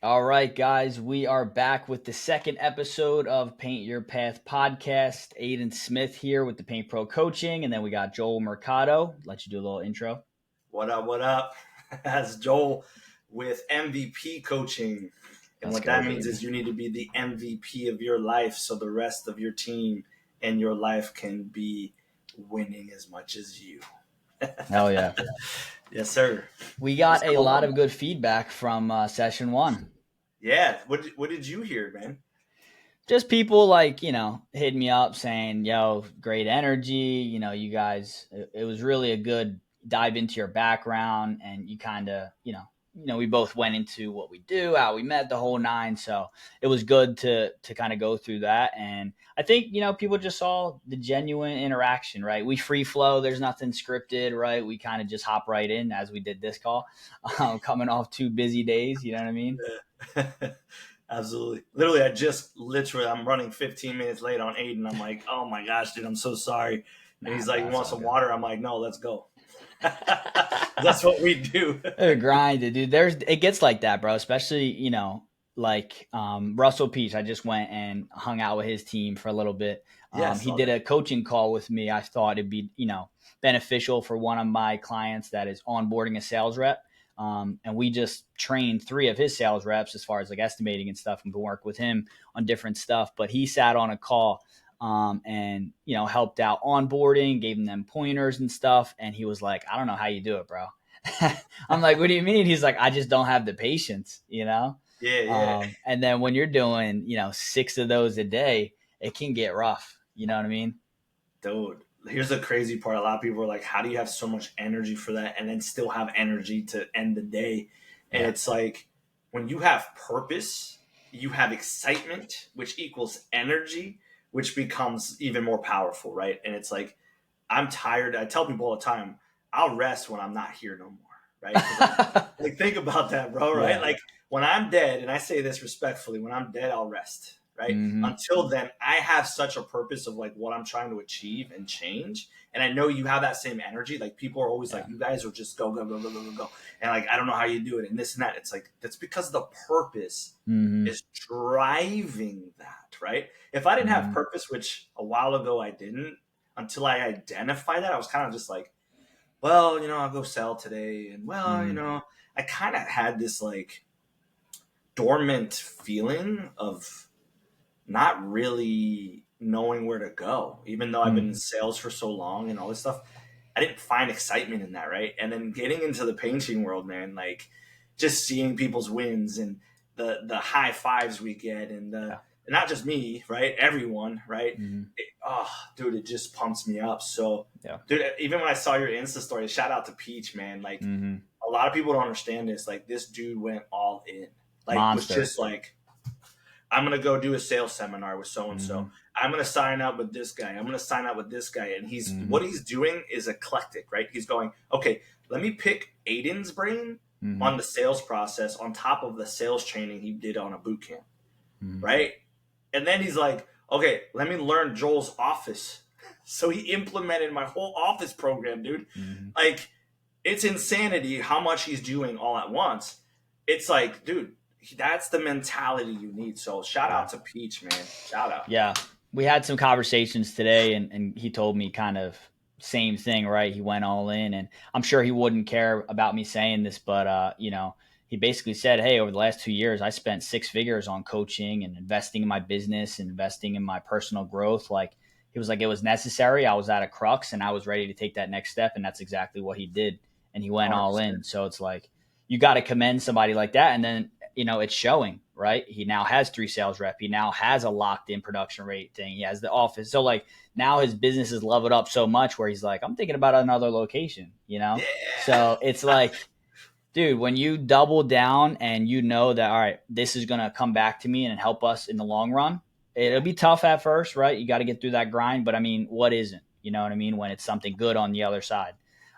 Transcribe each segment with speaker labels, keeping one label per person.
Speaker 1: All right, guys, we are back with the second episode of Paint Your Path podcast. Aiden Smith here with the Paint Pro Coaching, and then we got Joel Mercado. Let you do a little intro.
Speaker 2: What up, what up? That's Joel with MVP coaching. And
Speaker 1: Let's
Speaker 2: what
Speaker 1: go,
Speaker 2: that means
Speaker 1: baby.
Speaker 2: is you need to be the MVP of your life so the rest of your team and your life can be winning as much as you.
Speaker 1: Hell yeah.
Speaker 2: Yes, sir.
Speaker 1: We
Speaker 2: What's
Speaker 1: got a
Speaker 2: going
Speaker 1: lot
Speaker 2: on?
Speaker 1: of good feedback from session one.
Speaker 2: Yeah. What did you hear, man?
Speaker 1: Just people like, hitting me up saying, yo, great energy. You guys, it was really a good dive into your background, and you kind of, we both went into what we do, how we met, the whole nine. So it was good to kind of go through that. And I think, people just saw the genuine interaction, right? We free flow. There's nothing scripted, right? We kind of just hop right in as we did this call, coming off 2 busy days. You know what I mean?
Speaker 2: Yeah. Absolutely. I'm running 15 minutes late on Aiden. I'm like, oh my gosh, dude, I'm so sorry. And he's like,
Speaker 1: Bro,
Speaker 2: you
Speaker 1: it's
Speaker 2: want
Speaker 1: all
Speaker 2: some
Speaker 1: good.
Speaker 2: water? I'm like, no, let's go. That's what we do.
Speaker 1: Grinded, dude. It gets like that, bro. Especially, like Russell Peach. I just went and hung out with his team for a little bit.
Speaker 2: Yes.
Speaker 1: He did a coaching call with me. I thought it'd be, beneficial for one of my clients that is onboarding a sales rep. And we just trained 3 of his sales reps as far as like estimating and stuff, and can work with him on different stuff. But he sat on a call and helped out onboarding, gave them pointers and stuff. And he was like, I don't know how you do it, bro. I'm like, what do you mean? He's like, I just don't have the patience.
Speaker 2: Yeah.
Speaker 1: And then when you're doing 6 of those a day, it can get rough. You know what I mean?
Speaker 2: Dude, here's the crazy part. A lot of people are like, how do you have so much energy for that and then still have energy to end the day? And
Speaker 1: Yeah.
Speaker 2: it's like, when you have purpose, you have excitement, which equals energy, which becomes even more powerful, right? And it's like, I'm tired. I tell people all the time, I'll rest when I'm not here no more, right? 'Cause like, think about that, bro, right?
Speaker 1: Yeah.
Speaker 2: Like, when I'm dead, and I say this respectfully, when I'm dead, I'll rest, right?
Speaker 1: Mm-hmm.
Speaker 2: Until then, I have such a purpose of like what I'm trying to achieve and change. And I know you have that same energy. Like, people are always
Speaker 1: Yeah.
Speaker 2: like, you guys are just go, go, go, go, go, go, go. And like, I don't know how you do it and this and that. It's like, that's because the purpose
Speaker 1: Mm-hmm.
Speaker 2: is driving that, right? If I didn't have
Speaker 1: Mm-hmm.
Speaker 2: purpose, which a while ago I didn't, until I identified that, I was kind of just like, well, I'll go sell today. And well,
Speaker 1: Mm-hmm.
Speaker 2: I kind of had this like dormant feeling of not really knowing where to go, even though I've been in
Speaker 1: Mm-hmm.
Speaker 2: sales for so long and all this stuff. I didn't find excitement in that, right? And then getting into the painting world, man, like just seeing people's wins and the high fives we get and
Speaker 1: Yeah.
Speaker 2: not just me, right? Everyone, right?
Speaker 1: Mm-hmm.
Speaker 2: Dude, it just pumps me up. So,
Speaker 1: Yeah.
Speaker 2: dude, even when I saw your Insta story, shout out to Peach, man. Like,
Speaker 1: Mm-hmm.
Speaker 2: a lot of people don't understand this. Like, this dude went all in. Like, was
Speaker 1: Monster.
Speaker 2: just like, I'm gonna go do a sales seminar with so and
Speaker 1: Mm-hmm.
Speaker 2: so. I'm gonna sign up with this guy. I'm gonna sign up with this guy. And
Speaker 1: Mm-hmm.
Speaker 2: what he's doing is eclectic, right? He's going, okay, let me pick Aiden's brain
Speaker 1: Mm-hmm.
Speaker 2: on the sales process on top of the sales training he did on a boot camp,
Speaker 1: Mm-hmm.
Speaker 2: right? And then he's like, okay, let me learn Joel's office. So he implemented my whole office program, dude.
Speaker 1: Mm-hmm.
Speaker 2: Like, it's insanity how much he's doing all at once. It's like, dude, that's the mentality you need. So shout
Speaker 1: Yeah.
Speaker 2: out to Peach, man. Shout out.
Speaker 1: Yeah. We had some conversations today, and he told me kind of same thing, right? He went all in, and I'm sure he wouldn't care about me saying this, but he basically said, hey, over the last 2 years, I spent 6 figures on coaching and investing in my business and investing in my personal growth. Like, he was like, it was necessary. I was at a crux and I was ready to take that next step. And that's exactly what he did. And he went all
Speaker 2: 100%.
Speaker 1: in. So it's like, you got to commend somebody like that. And then, it's showing, right? He now has 3 sales rep. He now has a locked in production rate thing. He has the office. So like, now his business is leveled up so much where he's like, I'm thinking about another location.
Speaker 2: Yeah.
Speaker 1: So it's like, dude, when you double down and you know that, all right, this is going to come back to me and help us in the long run, it'll
Speaker 2: Yeah.
Speaker 1: be tough at first, right? You got to get through that grind. But I mean, what isn't? You know what I mean? When it's something good on the other side.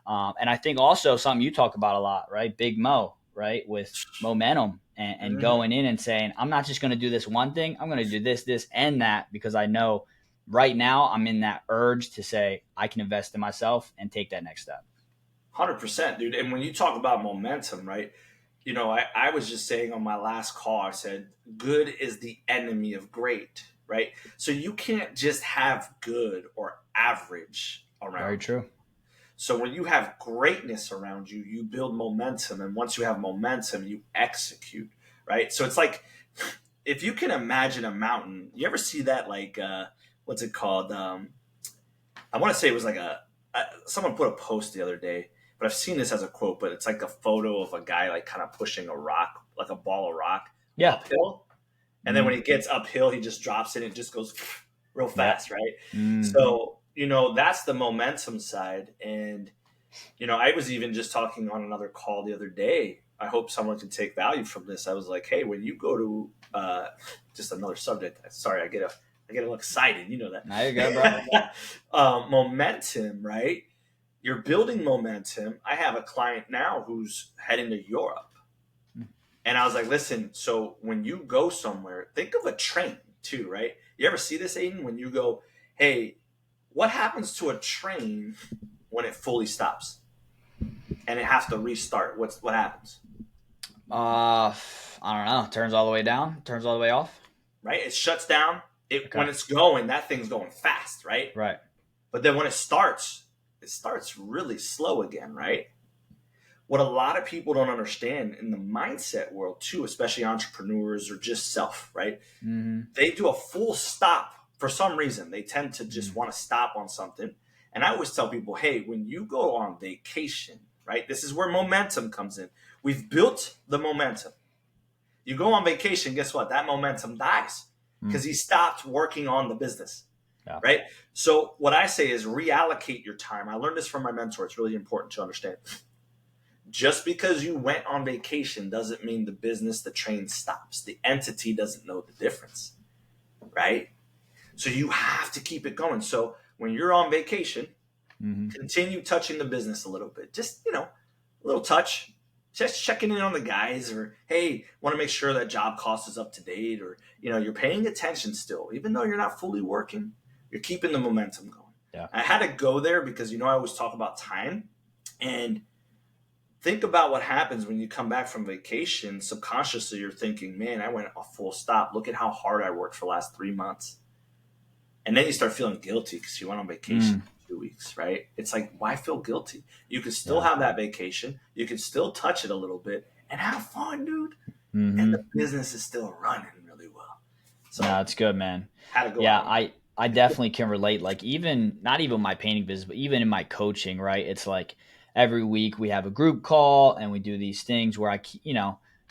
Speaker 1: And I think also something you talk about a lot, right? Big Mo, right? With momentum and
Speaker 2: Mhm.
Speaker 1: going in and saying, I'm not just going to do this one thing. I'm going to do this, and that, because I know right now I'm in that urge to say, I can invest in myself and take that next step.
Speaker 2: 100%, dude. And when you talk about momentum, right? I was just saying on my last call, I said, good is the enemy of great, right? So you can't just have good or average
Speaker 1: Very
Speaker 2: around you.
Speaker 1: true.
Speaker 2: So when you have greatness around you, you build momentum. And once you have momentum, you execute, right? So it's like, if you can imagine a mountain, you ever see that, like, what's it called? I want to say it was like someone put a post the other day, but I've seen this as a quote, but it's like a photo of a guy like kind of pushing a rock, like a ball of rock
Speaker 1: Yeah.
Speaker 2: uphill. And then when
Speaker 1: Mm.
Speaker 2: he gets uphill, he just drops it and it just goes real
Speaker 1: Yep.
Speaker 2: fast, right?
Speaker 1: Mm.
Speaker 2: So, that's the momentum side. And, I was even just talking on another call the other day. I hope someone can take value from this. I was like, hey, when you go to just another subject, sorry, I get a little excited. You know
Speaker 1: Now you're good, bro.
Speaker 2: that. Momentum, right? You're building momentum. I have a client now who's heading to Europe. And I was like, listen, so when you go somewhere, think of a train too, right? You ever see this, Aiden? When you go, hey, what happens to a train when it fully stops and it has to restart? What happens?
Speaker 1: I don't know. Turns all the way down. Turns all the way off.
Speaker 2: Right? It shuts down.
Speaker 1: Okay.
Speaker 2: When it's going, that thing's going fast, right?
Speaker 1: Right.
Speaker 2: But then when it starts really slow again, right? What a lot of people don't understand in the mindset world too, especially entrepreneurs or just self, right?
Speaker 1: Mm-hmm.
Speaker 2: They do a full stop for some reason. They tend to just
Speaker 1: Mm.
Speaker 2: want to stop on something. And I always tell people, hey, when you go on vacation, right? This is where momentum comes in. We've built the momentum. You go on vacation, guess what? That momentum dies
Speaker 1: Mm.
Speaker 2: because he stopped working on the business,
Speaker 1: Yeah.
Speaker 2: right? So what I say is reallocate your time. I learned this from my mentor. It's really important to understand. Just because you went on vacation doesn't mean the business, the train stops. The entity doesn't know the difference, right? So you have to keep it going. So when you're on vacation,
Speaker 1: Mm-hmm.
Speaker 2: continue touching the business a little bit. Just, a little touch. Just checking in on the guys, or hey, want to make sure that job cost is up to date, or you're paying attention still. Even though you're not fully working, you're keeping the momentum going.
Speaker 1: Yeah.
Speaker 2: I had to go there because I always talk about time. And think about what happens when you come back from vacation. Subconsciously, you're thinking, man, I went a full stop. Look at how hard I worked for the last 3 months. And then you start feeling guilty because you went on vacation
Speaker 1: Mm.
Speaker 2: for 2 weeks, right? It's like, why feel guilty? You can still
Speaker 1: Yeah.
Speaker 2: have that vacation. You can still touch it a little bit and have fun, dude. And the
Speaker 1: Mm-hmm.
Speaker 2: business is still running really well. So,
Speaker 1: No, it's good, man.
Speaker 2: had to go
Speaker 1: Yeah,
Speaker 2: out.
Speaker 1: I definitely can relate. Like, even not even my painting business, but even in my coaching, right? It's like every week we have a group call and we do these things where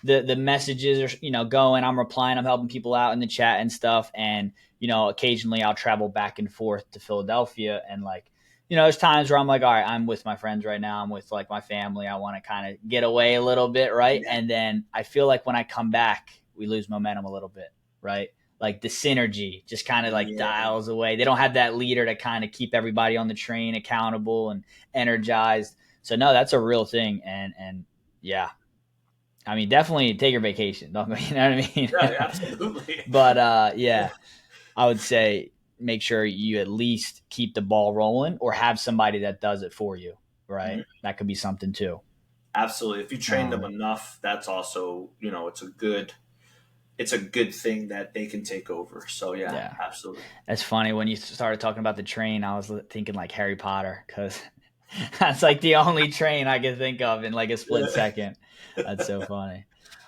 Speaker 1: the messages are going. I'm replying. I'm helping people out in the chat and stuff. And occasionally I'll travel back and forth to Philadelphia, and like there's times where I'm like, all right, I'm with my friends right now. I'm with like my family. I want to kind of get away a little bit, right?
Speaker 2: Yeah.
Speaker 1: And then I feel like when I come back, we lose momentum a little bit, right? Like the synergy just kind of like
Speaker 2: Yeah.
Speaker 1: dials away. They don't have that leader to kind of keep everybody on the train accountable and energized. So no, that's a real thing. And yeah, I mean, definitely take your vacation. Don't go, you know what I mean?
Speaker 2: Yeah, absolutely.
Speaker 1: But yeah, I would say make sure you at least keep the ball rolling or have somebody that does it for you, right?
Speaker 2: Mhm.
Speaker 1: That could be something too.
Speaker 2: Absolutely. If you train them
Speaker 1: Um,
Speaker 2: enough, that's also, it's a good thing that they can take over. So yeah,
Speaker 1: yeah,
Speaker 2: absolutely.
Speaker 1: that's funny. When you started talking about the train, I was thinking like Harry Potter because that's like the only train I can think of in like a split
Speaker 2: Yeah.
Speaker 1: second. That's so funny.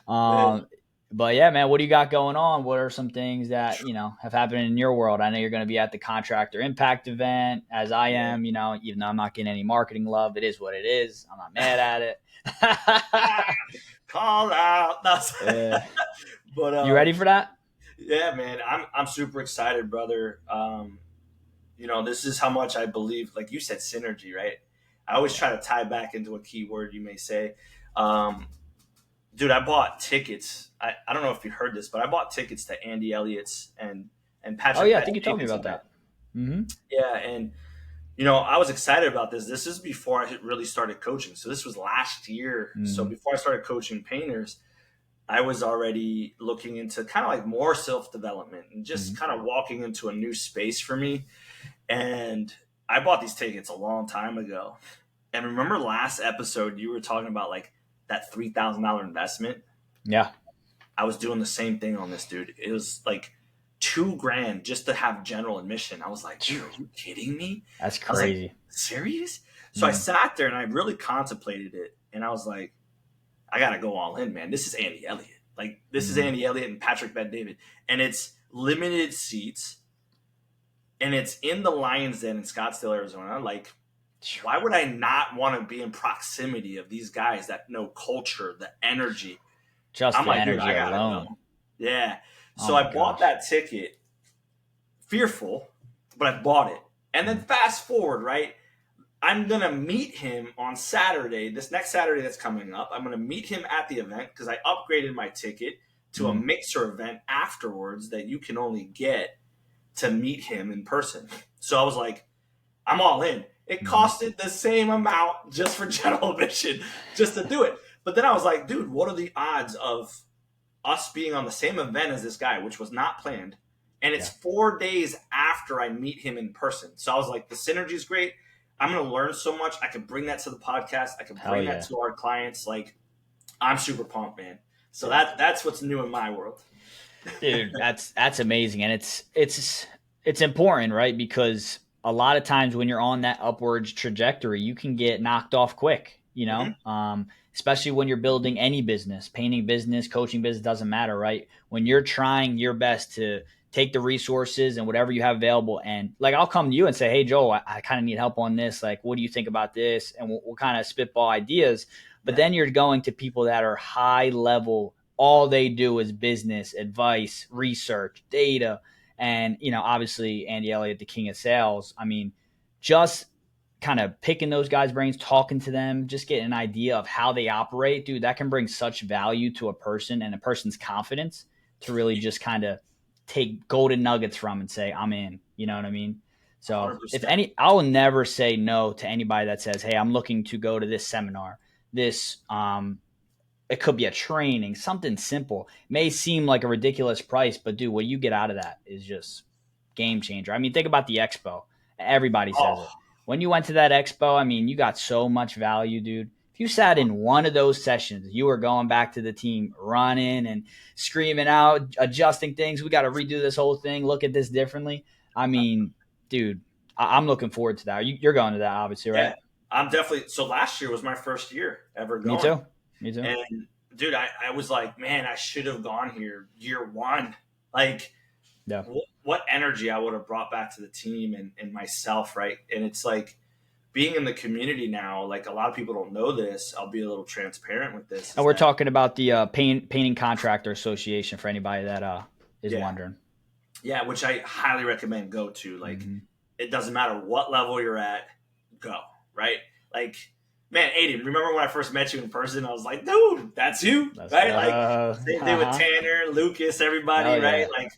Speaker 2: Man.
Speaker 1: Um, but yeah, man, what do you got going on? What are some things that have happened in your world? I know you're going to be at the Contractor Impact event, as I
Speaker 2: Yeah.
Speaker 1: am. Even though I'm not getting any marketing love, it is what it is. I'm not mad at
Speaker 2: Ah,
Speaker 1: it.
Speaker 2: call out. No,
Speaker 1: uh,
Speaker 2: but
Speaker 1: you ready for that?
Speaker 2: yeah, man, I'm super excited, brother. This is how much I believe, like you said, synergy, right? I always
Speaker 1: Yeah.
Speaker 2: try to tie back into a key word you may say. Um, Dude, I bought tickets. I don't know if you heard this, but I bought tickets to Andy Elliott's and
Speaker 1: Oh
Speaker 2: Patrick
Speaker 1: yeah, I
Speaker 2: Bet
Speaker 1: think you told me
Speaker 2: David's
Speaker 1: about
Speaker 2: event.
Speaker 1: that. Mm-hmm.
Speaker 2: Yeah, and I was excited about this. This is before I really started coaching. So this was last year. So
Speaker 1: Mm-hmm.
Speaker 2: before I started coaching painters, I was already looking into kind of like more self development and just
Speaker 1: Mm-hmm.
Speaker 2: kind of walking into a new space for me. And I bought these tickets a long time ago. And remember last episode, you were talking about like that $3,000 investment,
Speaker 1: Yeah.
Speaker 2: I was doing the same thing on this dude. It was like $2,000 just to have general admission. I was like, dude, are you kidding me?
Speaker 1: That's
Speaker 2: I was like,
Speaker 1: crazy.
Speaker 2: serious? So I
Speaker 1: Mm.
Speaker 2: sat there and I really contemplated it. And I was like, I got to go all in, man. This is Andy Elliott. Like, this is
Speaker 1: Mm.
Speaker 2: Andy Elliott and Patrick Bet-David. And it's limited seats. And it's in the Lions Den in Scottsdale, Arizona. Like, why would I not want to be in proximity of these guys that know culture, the energy?
Speaker 1: Just
Speaker 2: I'm
Speaker 1: the
Speaker 2: like, dude,
Speaker 1: energy
Speaker 2: I gotta go.
Speaker 1: alone.
Speaker 2: Yeah.
Speaker 1: Oh
Speaker 2: So
Speaker 1: my
Speaker 2: I bought
Speaker 1: gosh.
Speaker 2: that ticket, fearful, but I bought it. And then
Speaker 1: Mm.
Speaker 2: fast forward, right? I'm gonna meet him on Saturday, this next Saturday that's coming up. I'm gonna meet him at the event because I upgraded my ticket to a
Speaker 1: Mm.
Speaker 2: mixer event afterwards that you can only get to meet him in person. So I was like, I'm all in. It
Speaker 1: Mm.
Speaker 2: costed the same amount just for general admission, just to do it. But then I was like, dude, what are the odds of us being on the same event as this guy, which was not planned? And it's
Speaker 1: Yeah.
Speaker 2: 4 days after I meet him in person. So I was like, the synergy's great. I'm going to learn so much. I could bring that to the podcast. I could
Speaker 1: Hell
Speaker 2: bring that
Speaker 1: yeah.
Speaker 2: to our clients. Like, I'm super pumped, man. So
Speaker 1: Yeah.
Speaker 2: that's what's new in my world.
Speaker 1: Dude, that's amazing. And it's important, right? Because a lot of times when you're on that upwards trajectory, you can get knocked off quick,
Speaker 2: Mm-hmm.
Speaker 1: especially when you're building any business, painting business, coaching business, doesn't matter, right? When you're trying your best to take the resources and whatever you have available, and like I'll come to you and say, hey Joel, I kind of need help on this, like what do you think about this, and we'll kind of spitball ideas. But
Speaker 2: Yeah.
Speaker 1: then you're going to people that are high level, all they do is business advice, research, data. And, obviously Andy Elliott, the king of sales. I mean, just kind of picking those guys' brains, talking to them, just getting an idea of how they operate, dude, that can bring such value to a person and a person's confidence to really just kind of take golden nuggets from and say, I'm in. You know what I mean? So if
Speaker 2: 100%.
Speaker 1: any, I will never say no to anybody that says, hey, I'm looking to go to this seminar, this it could be a training, something simple. It may seem like a ridiculous price, but dude, what you get out of that is just game changer. I mean, think about the expo. Everybody says it.
Speaker 2: Oh,
Speaker 1: When you went to that expo, I mean, you got so much value, dude. If you sat in one of those sessions, you were going back to the team, running and screaming out, adjusting things. We got to redo this whole thing. Look at this differently. I mean, dude, I'm looking forward to that. You're going to that, obviously, right?
Speaker 2: yeah. I'm definitely. So last year was my first year ever
Speaker 1: Me
Speaker 2: going.
Speaker 1: too. Me too.
Speaker 2: And dude, I was like, man, I should have gone here year one. Like,
Speaker 1: Yeah.
Speaker 2: what energy I would have brought back to the team and myself, right? And it's like being in the community now, like a lot of people don't know this. I'll be a little transparent with this
Speaker 1: And
Speaker 2: is
Speaker 1: we're
Speaker 2: that,
Speaker 1: talking about the painting contractor association for anybody that is
Speaker 2: yeah,
Speaker 1: wondering.
Speaker 2: yeah, which I highly recommend go to. Like,
Speaker 1: Mm-hmm.
Speaker 2: it doesn't matter what level you're at, go, right? Like, man, Aiden, remember when I first met you in person? I was like, dude, that's you,
Speaker 1: Let's
Speaker 2: right? Like,
Speaker 1: go.
Speaker 2: same thing with
Speaker 1: Uh-huh.
Speaker 2: Tanner, Lucas, everybody,
Speaker 1: Hell
Speaker 2: right?
Speaker 1: yeah.
Speaker 2: Like,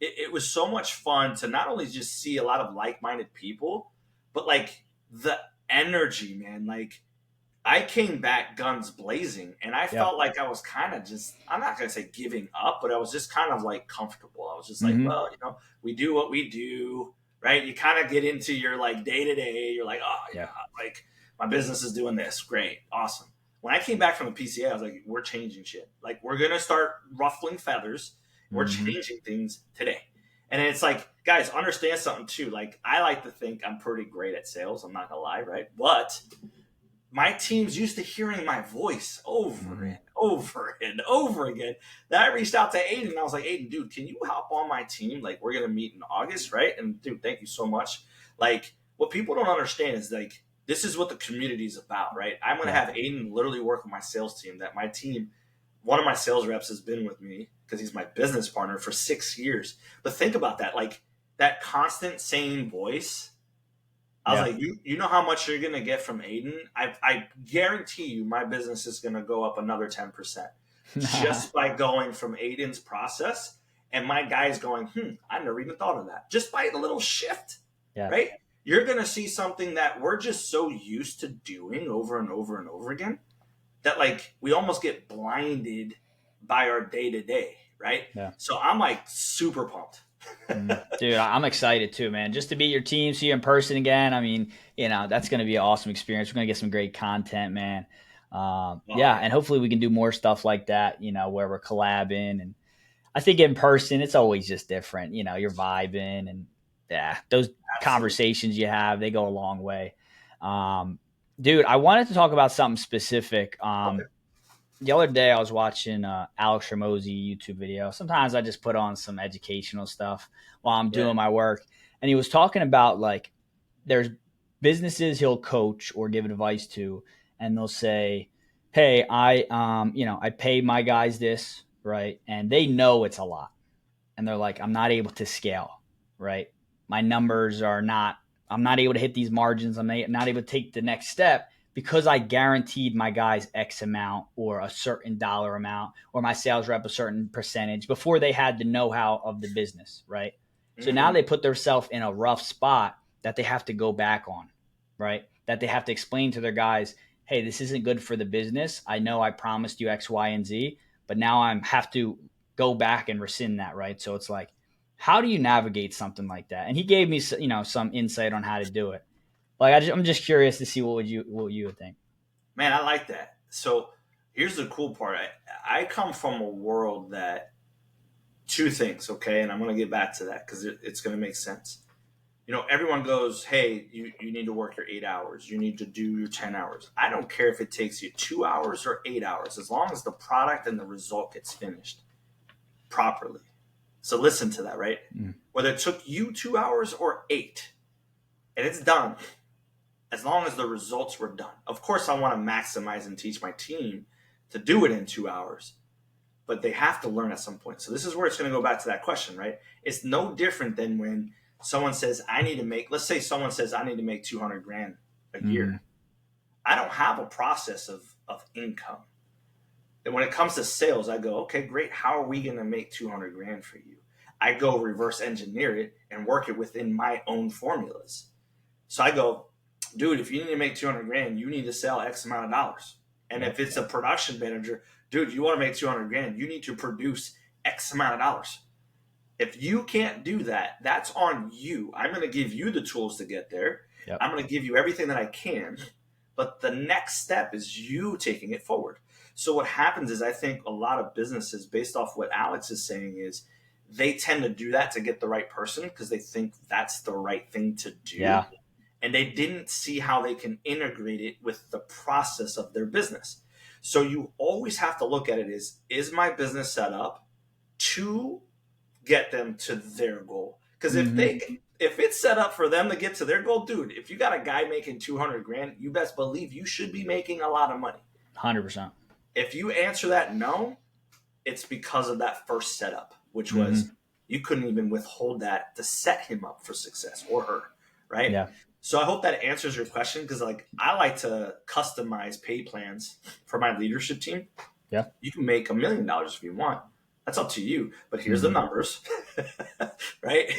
Speaker 2: it was so much fun to not only just see a lot of like minded people, but like the energy, man. Like, I came back guns blazing, and I
Speaker 1: Yeah.
Speaker 2: felt like I was kind of just, I'm not going to say giving up, but I was just kind of like comfortable. I was just like,
Speaker 1: Mm-hmm.
Speaker 2: well, we do what we do, right? You kind of get into your like day to day. You're like, oh, yeah,
Speaker 1: Yeah.
Speaker 2: like my business is doing this. Great. Awesome. When I came back from the PCA, I was like, we're changing shit. Like, we're going to start ruffling feathers. We're
Speaker 1: Mm-hmm.
Speaker 2: changing things today. And it's like, guys, understand something too. Like, I like to think I'm pretty great at sales. I'm not going to lie, right? But my team's used to hearing my voice over
Speaker 1: Mm-hmm.
Speaker 2: and over and over again. Then I reached out to Aiden and I was like, Aiden, dude, can you hop on my team? Like, we're going to meet in August, right? And dude, thank you so much. Like, what people don't understand is like, this is what the community is about, right? I'm going to
Speaker 1: Yeah.
Speaker 2: have Aiden literally work with my sales team. That my team, one of my sales reps has been with me because he's my business partner for 6 years. But think about that, like that constant same voice. I was
Speaker 1: Yeah.
Speaker 2: like, you know how much you're gonna get from Aiden? I guarantee you, my business is gonna go up another 10% just by going from Aiden's process, and my guys going, I never even thought of that. Just by a little shift,
Speaker 1: Yeah.
Speaker 2: right? You're gonna see something that we're just so used to doing over and over and over again that like we almost get blinded by our day to day, right?
Speaker 1: Yeah.
Speaker 2: So I'm like super pumped.
Speaker 1: Dude, I'm excited too, man. Just to meet your team, see you in person again. I mean, that's going to be an awesome experience. We're going to get some great content, man.
Speaker 2: Oh
Speaker 1: Yeah,
Speaker 2: yeah,
Speaker 1: and hopefully we can do more stuff like that, where we're collabing. And I think in person, it's always just different. You're vibing, and yeah, those
Speaker 2: absolutely.
Speaker 1: conversations you have, they go a long way. Um, Dude, I wanted to talk about something specific.
Speaker 2: Okay.
Speaker 1: The other day I was watching Alex Ramosi YouTube video. Sometimes I just put on some educational stuff while I'm
Speaker 2: Yeah.
Speaker 1: doing my work. And he was talking about like there's businesses he'll coach or give advice to, and they'll say, "Hey, I pay my guys this, right? And they know it's a lot. And they're like, I'm not able to scale, right? My numbers are not, I'm not able to hit these margins. I'm not able to take the next step because I guaranteed my guys X amount or a certain dollar amount or my sales rep a certain percentage before they had the know-how of the business, right? So now
Speaker 2: Hmm.
Speaker 1: they put themselves in a rough spot that they have to go back on, right? That they have to explain to their guys, hey, this isn't good for the business. I know I promised you X, Y, and Z, but now I have to go back and rescind that, right? So it's like, how do you navigate something like that? And he gave me, some insight on how to do it. Like, I'm just curious to see what you would think.
Speaker 2: Man, I like that. So here's the cool part. I come from a world that two things, okay, and I'm going to get back to that because it's going to make sense. Everyone goes, hey, you need to work your 8 hours. You need to do your 10 hours. I don't care if it takes you 2 hours or 8 hours, as long as the product and the result gets finished properly. So listen to that, right?
Speaker 1: Mm.
Speaker 2: Whether it took you 2 hours or eight, and it's done, as long as the results were done. Of course, I want to maximize and teach my team to do it in 2 hours, but they have to learn at some point. So this is where it's going to go back to that question, right? It's no different than when someone says, I need to make, let's say someone says, I need to make 200 grand a
Speaker 1: Mm-hmm.
Speaker 2: year. I don't have a process of income. And when it comes to sales, I go, okay, great. How are we going to make 200 grand for you? I go reverse engineer it and work it within my own formulas. So I go, dude, if you need to make 200 grand, you need to sell X amount of dollars. And
Speaker 1: Yep.
Speaker 2: if it's a production manager, dude, you want to make 200 grand, you need to produce X amount of dollars. If you can't do that, that's on you. I'm going to give you the tools to get there.
Speaker 1: Yep.
Speaker 2: I'm going to give you everything that I can. But the next step is you taking it forward. So what happens is I think a lot of businesses, based off what Alex is saying, is they tend to do that to get the right person because they think that's the right thing to do.
Speaker 1: Yeah.
Speaker 2: And they didn't see how they can integrate it with the process of their business. So you always have to look at it as, is my business set up to get them to their goal? Because
Speaker 1: Mm-hmm.
Speaker 2: if it's set up for them to get to their goal, dude, if you got a guy making 200 grand, you best believe you should be making a lot of money.
Speaker 1: 100%.
Speaker 2: If you answer that no, it's because of that first setup, which was
Speaker 1: Mm-hmm.
Speaker 2: you couldn't even withhold that to set him up for success or her, right?
Speaker 1: Yeah.
Speaker 2: So I hope that answers your question because like I like to customize pay plans for my leadership team.
Speaker 1: Yeah.
Speaker 2: You can make $1 million if you want. That's up to you. But here's the
Speaker 1: Mm-hmm.
Speaker 2: numbers, right?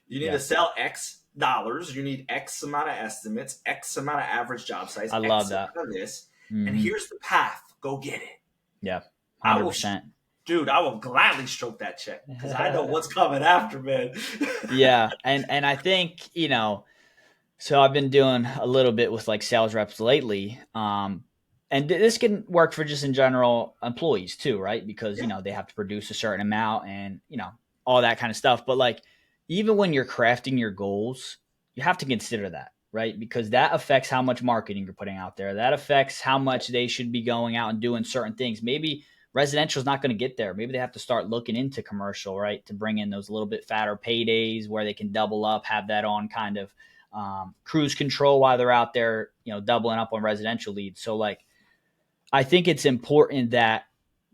Speaker 2: You need to
Speaker 1: Yeah.
Speaker 2: sell X dollars. You need X amount of estimates, X amount of average job size,
Speaker 1: I love
Speaker 2: X
Speaker 1: that.
Speaker 2: amount of this. And
Speaker 1: Mm-hmm.
Speaker 2: here's the path. Go get it.
Speaker 1: Yeah.
Speaker 2: I will,
Speaker 1: 100%.
Speaker 2: dude, I will gladly stroke that check because I know what's coming after, man.
Speaker 1: Yeah. And I think, so I've been doing a little bit with like sales reps lately. And this can work for just in general employees too, right? Because,
Speaker 2: Yeah.
Speaker 1: they have to produce a certain amount and, all that kind of stuff. But like, even when you're crafting your goals, you have to consider that, right? Because that affects how much marketing you're putting out there. That affects how much they should be going out and doing certain things. Maybe residential is not going to get there. Maybe they have to start looking into commercial, right? To bring in those little bit fatter paydays where they can double up, have that on kind of cruise control while they're out there, doubling up on residential leads. So like, I think it's important that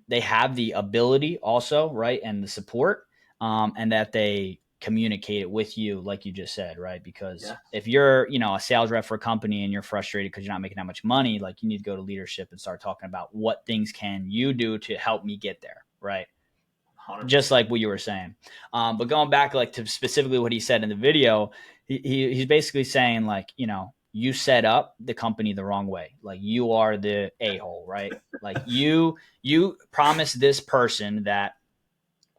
Speaker 1: they have the ability also, right, and the support, and that they communicate it with you, like you just said, right? Because
Speaker 2: Yeah.
Speaker 1: if you're, a sales rep for a company and you're frustrated because you're not making that much money, like you need to go to leadership and start talking about what things can you do to help me get there, right? Just
Speaker 2: 100%.
Speaker 1: like what you were saying. But going back like to specifically what he said in the video, he's basically saying like, you set up the company the wrong way. Like you are the a-hole, right? Like you promised this person that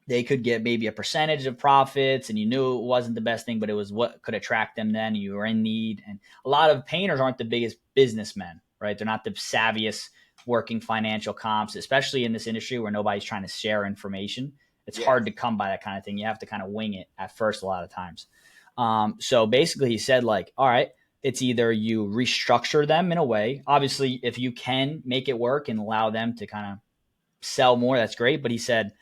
Speaker 1: they could get maybe a percentage of profits and you knew it wasn't the best thing, but it was what could attract them then. You were in need. And a lot of painters aren't the biggest businessmen, right? They're not the savviest working financial comps, especially in this industry where nobody's trying to share information. It's
Speaker 2: Yeah.
Speaker 1: hard to come by that kind of thing. You have to kind of wing it at first a lot of times. So basically he said like, all right, it's either you restructure them in a way. Obviously, if you can make it work and allow them to kind of sell more, that's great. But he said,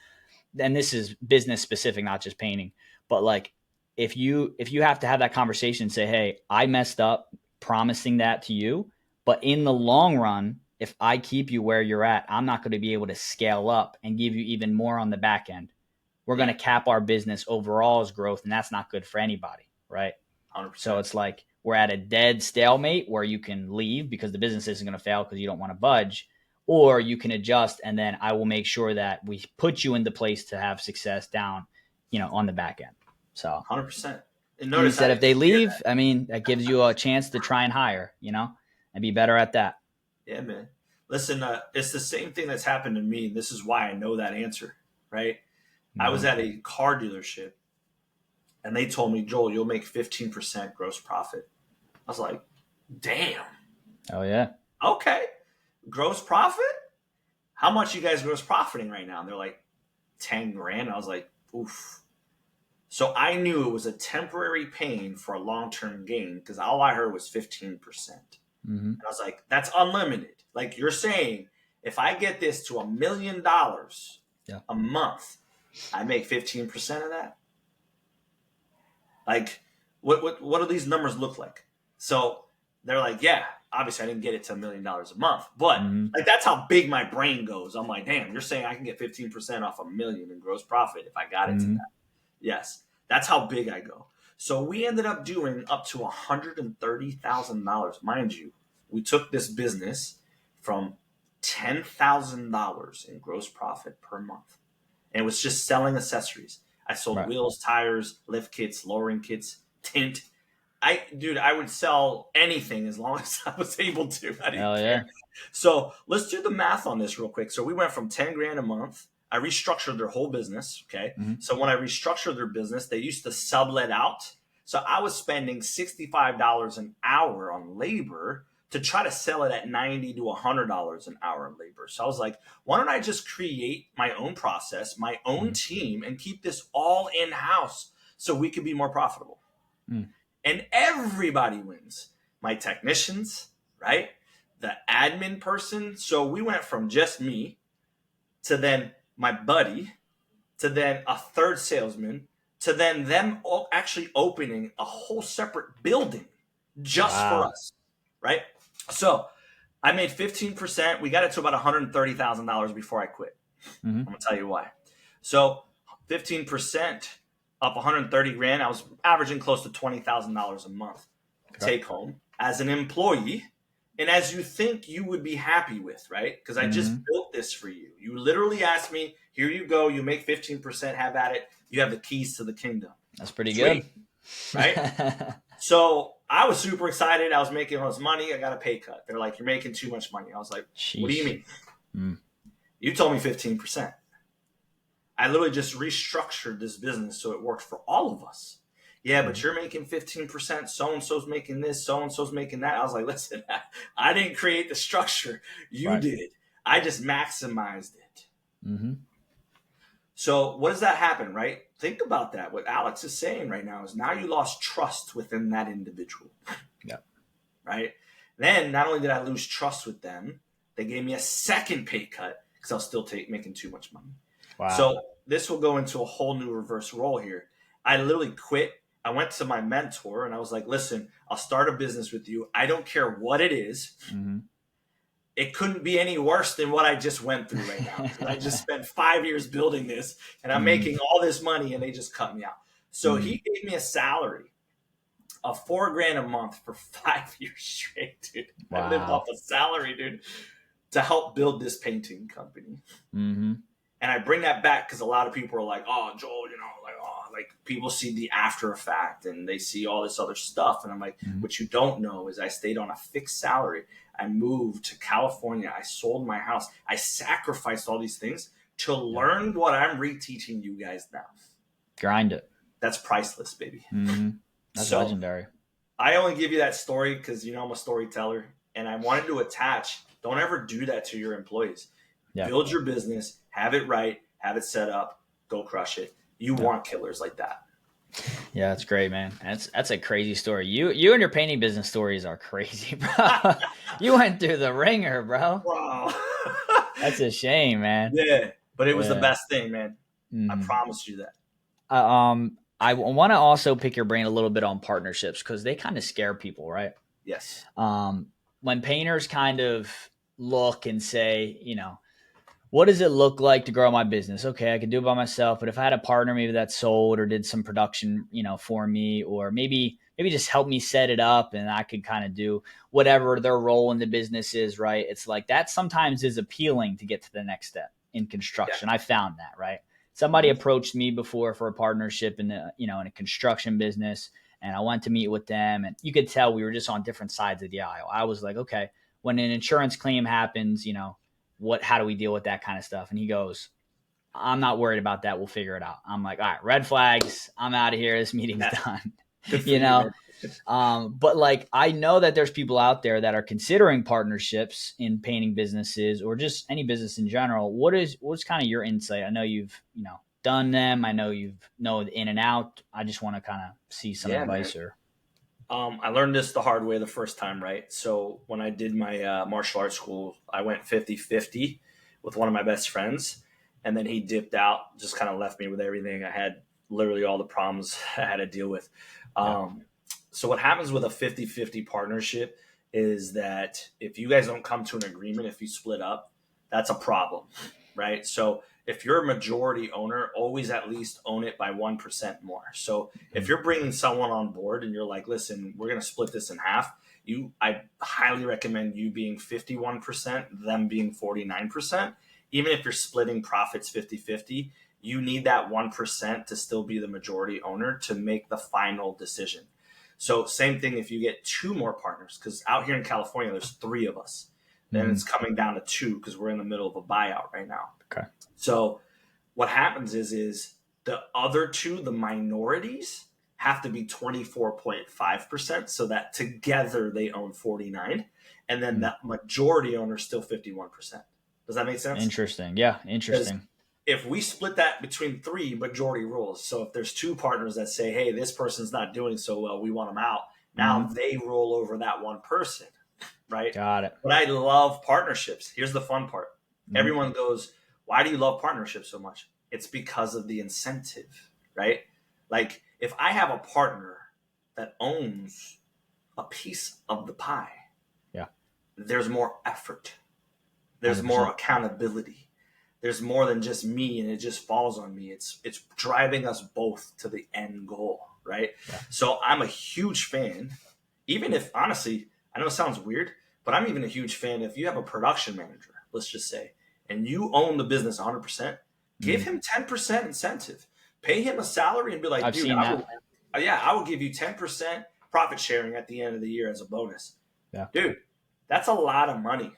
Speaker 1: and this is business specific, not just painting, but like if you have to have that conversation and say, hey, I messed up promising that to you, but in the long run, if I keep you where you're at, I'm not going to be able to scale up and give you even more on the back end. We're going to cap our business overall's growth, and that's not good for anybody, right?
Speaker 2: 100%.
Speaker 1: So it's like we're at a dead stalemate where you can leave because the business isn't going to fail because you don't want to budge, or you can adjust, and then I will make sure that we put you into place to have success down, on the back end. So
Speaker 2: 100%. And
Speaker 1: he
Speaker 2: notice I
Speaker 1: said if
Speaker 2: didn't
Speaker 1: they
Speaker 2: hear
Speaker 1: leave,
Speaker 2: that.
Speaker 1: I mean, that gives you a chance to try and hire, and be better at that.
Speaker 2: Yeah, man. Listen, it's the same thing that's happened to me. This is why I know that answer, right? I was
Speaker 1: Mhm.
Speaker 2: at a car dealership and they told me, Joel, you'll make 15% gross profit. I was like, damn.
Speaker 1: Oh yeah.
Speaker 2: Okay. Gross profit? How much you guys gross profiting right now? And they're like, 10 grand. I was like, oof. So I knew it was a temporary pain for a long term gain because all I heard was 15%.
Speaker 1: Mm-hmm.
Speaker 2: And I was like, that's unlimited. Like you're saying, if I get this to $1 million
Speaker 1: Yeah.
Speaker 2: a month, I make 15% of that. Like, what do these numbers look like? So they're like, yeah, obviously I didn't get it to $1 million a month, but
Speaker 1: Mm-hmm.
Speaker 2: like that's how big my brain goes. I'm like, damn, you're saying I can get 15% off $1 million in gross profit if I got it to
Speaker 1: Mm-hmm.
Speaker 2: that. Yes, that's how big I go. So we ended up doing up to $130,000, mind you. We took this business from $10,000 in gross profit per month, and it was just selling accessories. I sold
Speaker 1: Right.
Speaker 2: wheels, tires, lift kits, lowering kits, tint. I would sell anything as long as I was able to. I didn't
Speaker 1: Hell
Speaker 2: care.
Speaker 1: yeah.
Speaker 2: So let's do the math on this real quick. So we went from 10 grand a month. I restructured their whole business. Okay.
Speaker 1: Mm-hmm.
Speaker 2: So when I restructured their business, they used to sublet out. So I was spending $65 an hour on labor to try to sell it at $90 to $100 an hour in labor. So I was like, why don't I just create my own process, my own team, and keep this all in house so we can be more profitable?
Speaker 1: Mm.
Speaker 2: And everybody wins. My technicians, right? The admin person. So we went from just me to then my buddy to then a third salesman to then them actually opening a whole separate building just for
Speaker 1: Wow.
Speaker 2: us, right? So I made 15%. We got it to about $130,000 before I quit.
Speaker 1: Mm-hmm.
Speaker 2: I'm going to tell you why. So 15% up 130 grand. I was averaging close to $20,000 a month take home as an employee. And as you think you would be happy with, right? Because I just built this for you. You literally asked me, here you go. You make 15%, have at it. You have the keys to the kingdom.
Speaker 1: That's pretty
Speaker 2: Sweet,
Speaker 1: good.
Speaker 2: right? So I was super excited. I was making all this money. I got a pay cut. They're like, you're making too much money. I was like, what do you
Speaker 1: Sheesh.
Speaker 2: mean? You told me 15%. I literally just restructured this business so it worked for all of us. Yeah, but you're making 15%. So-and-so's making this. So-and-so's making that. I was like, listen, I didn't create the structure. You
Speaker 1: Right.
Speaker 2: did. I just maximized it.
Speaker 1: Mm-hmm.
Speaker 2: So what does that happen, right? Think about that. What Alex is saying right now is now you lost trust within that individual.
Speaker 1: Yep.
Speaker 2: Right? Then not only did I lose trust with them, they gave me a second pay cut because I was still making too much money.
Speaker 1: Wow.
Speaker 2: So this will go into a whole new reverse role here. I literally quit. I went to my mentor and I was like, listen, I'll start a business with you. I don't care what it is.
Speaker 1: Mm-hmm.
Speaker 2: It couldn't be any worse than what I just went through right now. I just spent 5 years building this and I'm making all this money and they just cut me out. So he gave me a salary of $4 grand a month for 5 years straight, dude.
Speaker 1: Wow.
Speaker 2: I lived off a salary, dude, to help build this painting company.
Speaker 1: Mm-hmm.
Speaker 2: And I bring that back because a lot of people are like, oh, Joel, like people see the after effect and they see all this other stuff. And I'm like, what you don't know is I stayed on a fixed salary. I moved to California. I sold my house. I sacrificed all these things to learn what I'm reteaching you guys now.
Speaker 1: Grind it.
Speaker 2: That's priceless, baby.
Speaker 1: Mm-hmm. That's legendary.
Speaker 2: I only give you that story because, I'm a storyteller. And I wanted to attach Don't ever do that to your employees.
Speaker 1: Yeah.
Speaker 2: Build your business, have it right, have it set up, go crush it. You
Speaker 1: Yeah.
Speaker 2: want killers like that.
Speaker 1: Yeah, that's great, man. That's a crazy story. You and your painting business stories are crazy, bro. You went through the ringer, bro.
Speaker 2: Wow.
Speaker 1: That's a shame, man.
Speaker 2: Yeah, but it was the
Speaker 1: Yeah.
Speaker 2: best thing, man. I
Speaker 1: Mhm.
Speaker 2: promise you that.
Speaker 1: I want to also pick your brain a little bit on partnerships because they kind of scare people, right?
Speaker 2: Yes.
Speaker 1: When painters kind of look and say, what does it look like to grow my business? Okay, I can do it by myself, but if I had a partner maybe that sold or did some production, for me, or maybe just help me set it up and I could kind of do whatever their role in the business is, right? It's like that sometimes is appealing to get to the next step in
Speaker 2: Yeah.
Speaker 1: construction. I found that, right? Somebody approached me before for a partnership in in a construction business, and I went to meet with them, and you could tell we were just on different sides of the aisle. I was like, okay, when an insurance claim happens, how do we deal with that kind of stuff? And he goes, I'm not worried about that. We'll figure it out. I'm like, all right, red flags. I'm out of here. This meeting's
Speaker 2: Yeah.
Speaker 1: done.
Speaker 2: Good for
Speaker 1: you
Speaker 2: you,
Speaker 1: know?
Speaker 2: man.
Speaker 1: But like, I know that there's people out there that are considering partnerships in painting businesses or just any business in general. What's kind of your insight? I know you've, done them. I know you've know the in and out. I just want to kind of see some
Speaker 2: Yeah, man.
Speaker 1: advice or.
Speaker 2: I learned this the hard way the first time, right? So when I did my martial arts school, I went 50-50 with one of my best friends. And then he dipped out, just kind of left me with everything. I had literally all the problems I had to deal with.
Speaker 1: Yeah.
Speaker 2: So what happens with a 50-50 partnership is that if you guys don't come to an agreement, if you split up, that's a problem, right? So if you're a majority owner, always at least own it by 1% more. So if you're bringing someone on board and you're like, listen, we're going to split this in half, I highly recommend you being 51%, them being 49%. Even if you're splitting profits 50-50, you need that 1% to still be the majority owner to make the final decision. So same thing if you get two more partners, because out here in California, there's three of us. Then it's coming down to two because we're in the middle of a buyout right now.
Speaker 1: Okay.
Speaker 2: So what happens is the other two, the minorities, have to be 24.5% so that together they own 49. And then that majority owner is still 51%. Does that make sense?
Speaker 1: Interesting. Yeah.
Speaker 2: Because
Speaker 1: Interesting.
Speaker 2: if we split that between three, majority rules. So if there's two partners that say, hey, this person's not doing so well, we want them out. Now they roll over that one person, right?
Speaker 1: Got it.
Speaker 2: But I love partnerships. Here's the fun part. Everyone goes, why do you love partnerships so much? It's because of the incentive, right? Like if I have a partner that owns a piece of the pie,
Speaker 1: Yeah.
Speaker 2: there's more effort. There's
Speaker 1: 100%.
Speaker 2: more accountability. There's more than just me and it just falls on me. It's driving us both to the end goal, right?
Speaker 1: Yeah.
Speaker 2: So I'm a huge fan, even if honestly, I know it sounds weird, but I'm even a huge fan if you have a production manager, let's just say, and you own the business 100%, give him 10% incentive. Pay him a salary and be like,
Speaker 1: I've
Speaker 2: dude,
Speaker 1: seen that.
Speaker 2: I will give you 10% profit sharing at the end of the year as a bonus.
Speaker 1: Yeah.
Speaker 2: Dude, that's a lot of money.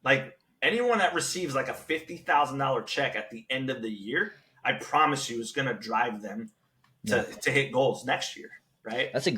Speaker 2: Like anyone that receives like a $50,000 check at the end of the year, I promise you is going to drive them to hit goals next year. Right.
Speaker 1: That's a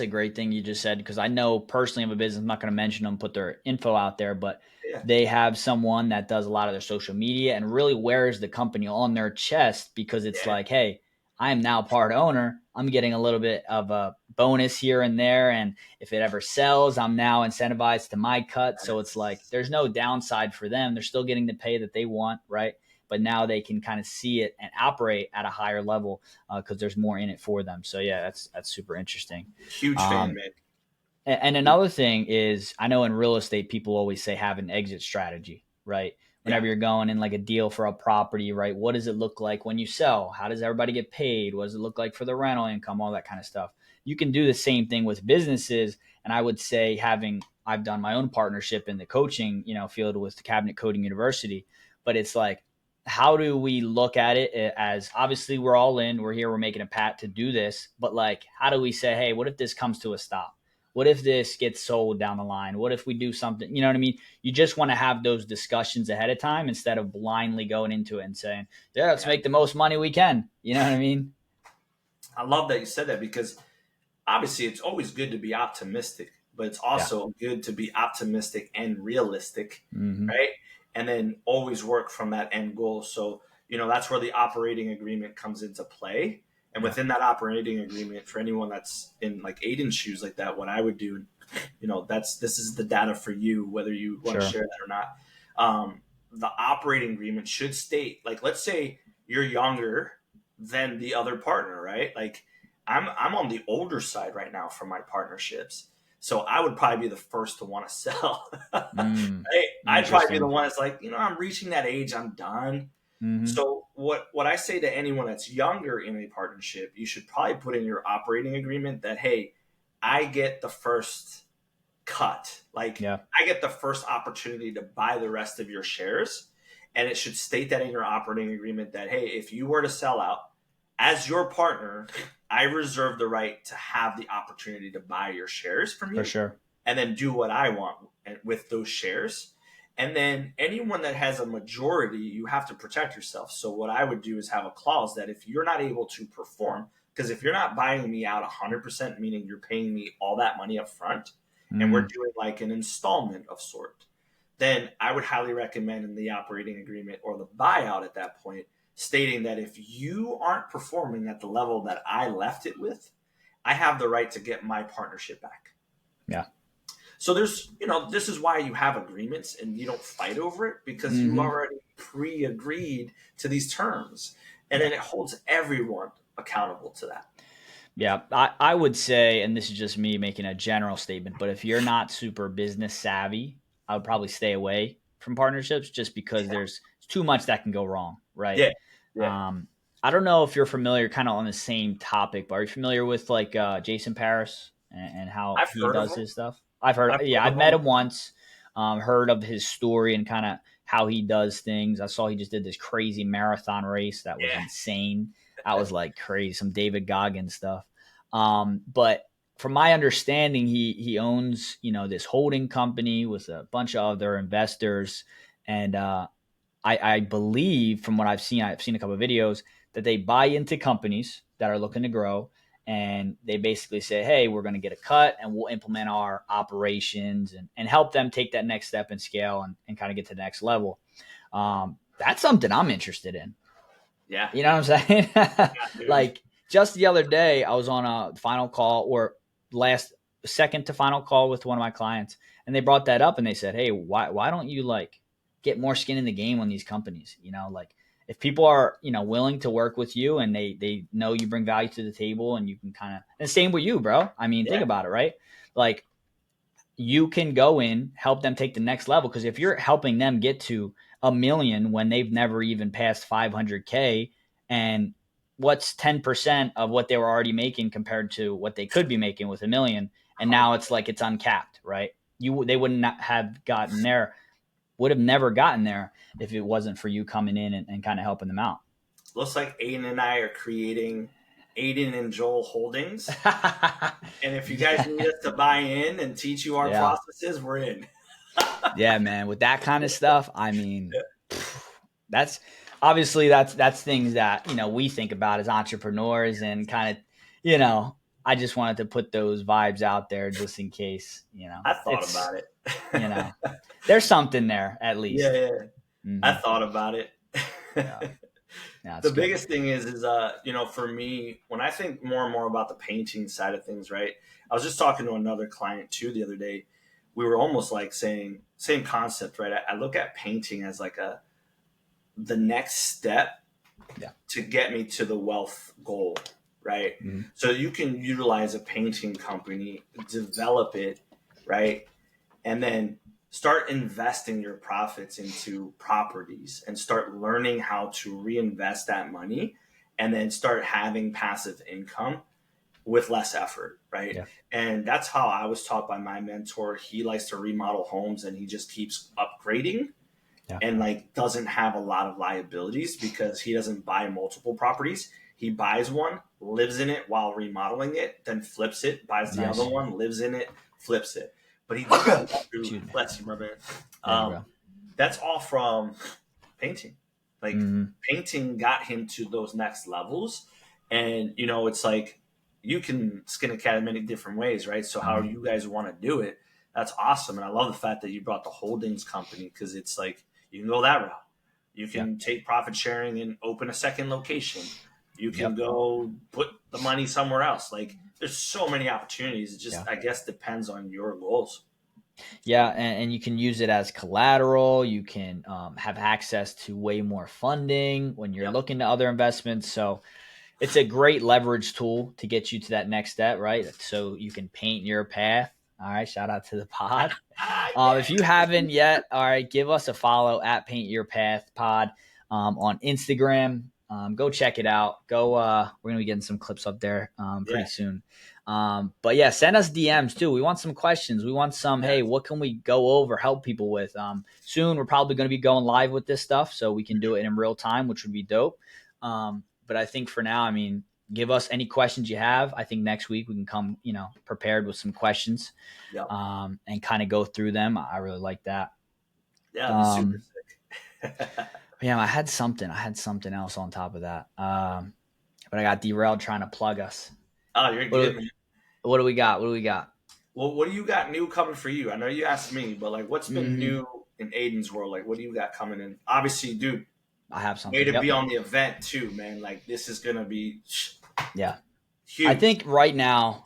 Speaker 1: great thing you just said, because I know personally of a business, I'm not going to mention them, put their info out there, but they have someone that does a lot of their social media and really wears the company on their chest because it's like, hey, I am now part owner. I'm getting a little bit of a bonus here and there. And if it ever sells, I'm now incentivized to my cut. So it's like, there's no downside for them. They're still getting the pay that they want. Right. But now they can kind of see it and operate at a higher level because there's more in it for them. So yeah, that's super interesting.
Speaker 2: Huge fan, man.
Speaker 1: And another thing is, I know in real estate, people always say have an exit strategy, right? Whenever you're going in like a deal for a property, right? What does it look like when you sell? How does everybody get paid? What does it look like for the rental income? All that kind of stuff. You can do the same thing with businesses. And I would say I've done my own partnership in the coaching, field with the Cabinet Coding University, but it's like, how do we look at it as obviously we're all in, we're here, we're making a pat to do this, but like, how do we say, hey, what if this comes to a stop? What if this gets sold down the line? What if we do something? You know what I mean? You just want to have those discussions ahead of time instead of blindly going into it and saying, yeah, let's make the most money we can. You know what I mean?
Speaker 2: I love that you said that because obviously it's always good to be optimistic, but it's
Speaker 1: Yeah.
Speaker 2: also good to be optimistic and realistic,
Speaker 1: Mm-hmm.
Speaker 2: right? And then always work from that end goal. So, that's where the operating agreement comes into play. And
Speaker 1: Yeah.
Speaker 2: within that operating agreement, for anyone that's in like Aiden's shoes like that, what I would do, this is the data for you, whether you want to
Speaker 1: Sure.
Speaker 2: share that or not. The operating agreement should state, like, let's say you're younger than the other partner, right? Like, I'm on the older side right now for my partnerships, so I would probably be the first to want to sell.
Speaker 1: Mm.
Speaker 2: Right? I'd probably be the
Speaker 1: Interesting.
Speaker 2: one that's like, I'm reaching that age, I'm done.
Speaker 1: Mm-hmm.
Speaker 2: So what I say to anyone that's younger in a partnership, you should probably put in your operating agreement that, hey, I get the first cut. Like,
Speaker 1: Yeah.
Speaker 2: I get the first opportunity to buy the rest of your shares. And it should state that in your operating agreement that, hey, if you were to sell out as your partner, I reserve the right to have the opportunity to buy your shares from
Speaker 1: For
Speaker 2: you
Speaker 1: sure.
Speaker 2: and then do what I want with those shares. And then anyone that has a majority, you have to protect yourself. So what I would do is have a clause that if you're not able to perform, because if you're not buying me out 100%, meaning you're paying me all that money up front, and we're
Speaker 1: Mm.
Speaker 2: doing like an installment of sort, then I would highly recommend in the operating agreement or the buyout at that point, stating that if you aren't performing at the level that I left it with, I have the right to get my partnership back.
Speaker 1: Yeah.
Speaker 2: So this is why you have agreements and you don't fight over it, because you
Speaker 1: Mm-hmm.
Speaker 2: already pre-agreed to these terms. And then it holds everyone accountable to that.
Speaker 1: Yeah, I would say, and this is just me making a general statement, but if you're not super business savvy, I would probably stay away from partnerships just because there's too much that can go wrong, right?
Speaker 2: Yeah. Yeah.
Speaker 1: Um, I don't know if you're familiar, kind of on the same topic, but are you familiar with like Jason Paris and how
Speaker 2: I've
Speaker 1: he
Speaker 2: heard of
Speaker 1: does
Speaker 2: them.
Speaker 1: his stuff? I've heard,
Speaker 2: I've
Speaker 1: yeah,
Speaker 2: heard
Speaker 1: I've
Speaker 2: of
Speaker 1: met
Speaker 2: them.
Speaker 1: him once, heard of his story and kind of how he does things. I saw he just did this crazy marathon race that was
Speaker 2: Yeah.
Speaker 1: insane. I was like crazy, some David Goggins stuff. But from my understanding, he owns this holding company with a bunch of other investors, and I believe from what I've seen a couple of videos that they buy into companies that are looking to grow, and they basically say, hey, we're going to get a cut and we'll implement our operations and help them take that next step and scale and kind of get to the next level. That's something I'm interested in.
Speaker 2: Yeah.
Speaker 1: You know what I'm saying?
Speaker 2: Yeah, dude.
Speaker 1: Like just the other day, I was on a final call or last second to final call with one of my clients, and they brought that up and they said, "Hey, why don't you like get more skin in the game on these companies? Like if people are willing to work with you and they know you bring value to the table and you can kind of and same with you, bro. I mean, think
Speaker 2: Yeah.
Speaker 1: about it, right? Like you can go in, help them take the next level. Because if you're helping them get to a million when they've never even passed 500K, and what's 10% of what they were already making compared to what they could be making with a million, and now
Speaker 2: 100%.
Speaker 1: it's like it's uncapped, right? They would not have gotten there, would have never gotten there if it wasn't for you coming in and kind of helping them out.
Speaker 2: Looks like Aiden and I are creating Aiden and Joel Holdings. And if you guys need
Speaker 1: Yeah,
Speaker 2: us to buy in and teach you our
Speaker 1: yeah,
Speaker 2: processes, we're in.
Speaker 1: yeah, man. With that kind of stuff, I mean, that's obviously that's things that we think about as entrepreneurs and kind of you know I just wanted to put those vibes out there just in case
Speaker 2: I thought
Speaker 1: it's
Speaker 2: about it.
Speaker 1: you know there's something there at
Speaker 2: Yeah,
Speaker 1: least.
Speaker 2: yeah. I
Speaker 1: Hmm.
Speaker 2: thought about it.
Speaker 1: Yeah, yeah,
Speaker 2: The
Speaker 1: it's good.
Speaker 2: biggest thing is for me, when I think more and more about the painting side of things, right? I was just talking to another client too the other day. We were almost like saying same concept, right? I look at painting as like the next step
Speaker 1: Yeah.
Speaker 2: to get me to the wealth goal, right?
Speaker 1: Hmm.
Speaker 2: So you can utilize a painting company, develop it, right? And then start investing your profits into properties and start learning how to reinvest that money and then start having passive income with less effort, right?
Speaker 1: Yeah.
Speaker 2: And that's how I was taught by my mentor. He likes to remodel homes and he just keeps upgrading
Speaker 1: Yeah.
Speaker 2: and like doesn't have a lot of liabilities because he doesn't buy multiple properties. He buys one, lives in it while remodeling it, then flips it, buys the other
Speaker 1: Nice.
Speaker 2: one, lives in it, flips it. But he did that through,
Speaker 1: Excuse me.
Speaker 2: bless you, my man.
Speaker 1: Yeah,
Speaker 2: Um,
Speaker 1: bro.
Speaker 2: that's all from painting. Like
Speaker 1: Hmm.
Speaker 2: painting got him to those next levels. And, it's like you can skin a cat in many different ways, right? So how you guys want to do it, that's awesome. And I love the fact that you brought the holdings company, because it's like you can go that route. You
Speaker 1: Yeah.
Speaker 2: can take profit sharing and open a second location. You can
Speaker 1: Yep.
Speaker 2: go put the money somewhere else. Like there's so many opportunities. It
Speaker 1: Yeah.
Speaker 2: just, I guess, depends on your goals.
Speaker 1: Yeah, and you can use it as collateral. You can have access to way more funding when you're
Speaker 2: Yep.
Speaker 1: looking to other investments. So it's a great leverage tool to get you to that next step, right? So you can paint your path. All right, shout out to the pod. If you haven't yet, all right, give us a follow at Paint Your Path Pod on Instagram. Go check it out. Go. We're gonna be getting some clips up there pretty
Speaker 2: Yeah.
Speaker 1: soon. But yeah, send us DMs too. We want some questions. We want some.
Speaker 2: Yeah.
Speaker 1: Hey, what can we go over? Help people with. Soon we're probably going to be going live with this stuff, so we can do it in real time, which would be dope. But I think for now, I mean, give us any questions you have. I think next week we can come, prepared with some questions,
Speaker 2: Yep.
Speaker 1: and kind of go through them. I really like that.
Speaker 2: Yeah. It'd be super
Speaker 1: Um,
Speaker 2: sick.
Speaker 1: yeah, I had something. I had something else on top of that. But I got derailed trying to plug us.
Speaker 2: Oh, you're
Speaker 1: What,
Speaker 2: good, man.
Speaker 1: what do we got? What do we got?
Speaker 2: Well, what do you got new coming for you? I know you asked me, but like, what's been
Speaker 1: Mm-hmm.
Speaker 2: new in Aiden's world? Like, what do you got coming in? Obviously, dude,
Speaker 1: I have
Speaker 2: way
Speaker 1: something.
Speaker 2: to be
Speaker 1: Yep.
Speaker 2: on the event too, man. Like, this is gonna be
Speaker 1: Yeah. I
Speaker 2: huge.
Speaker 1: think right now,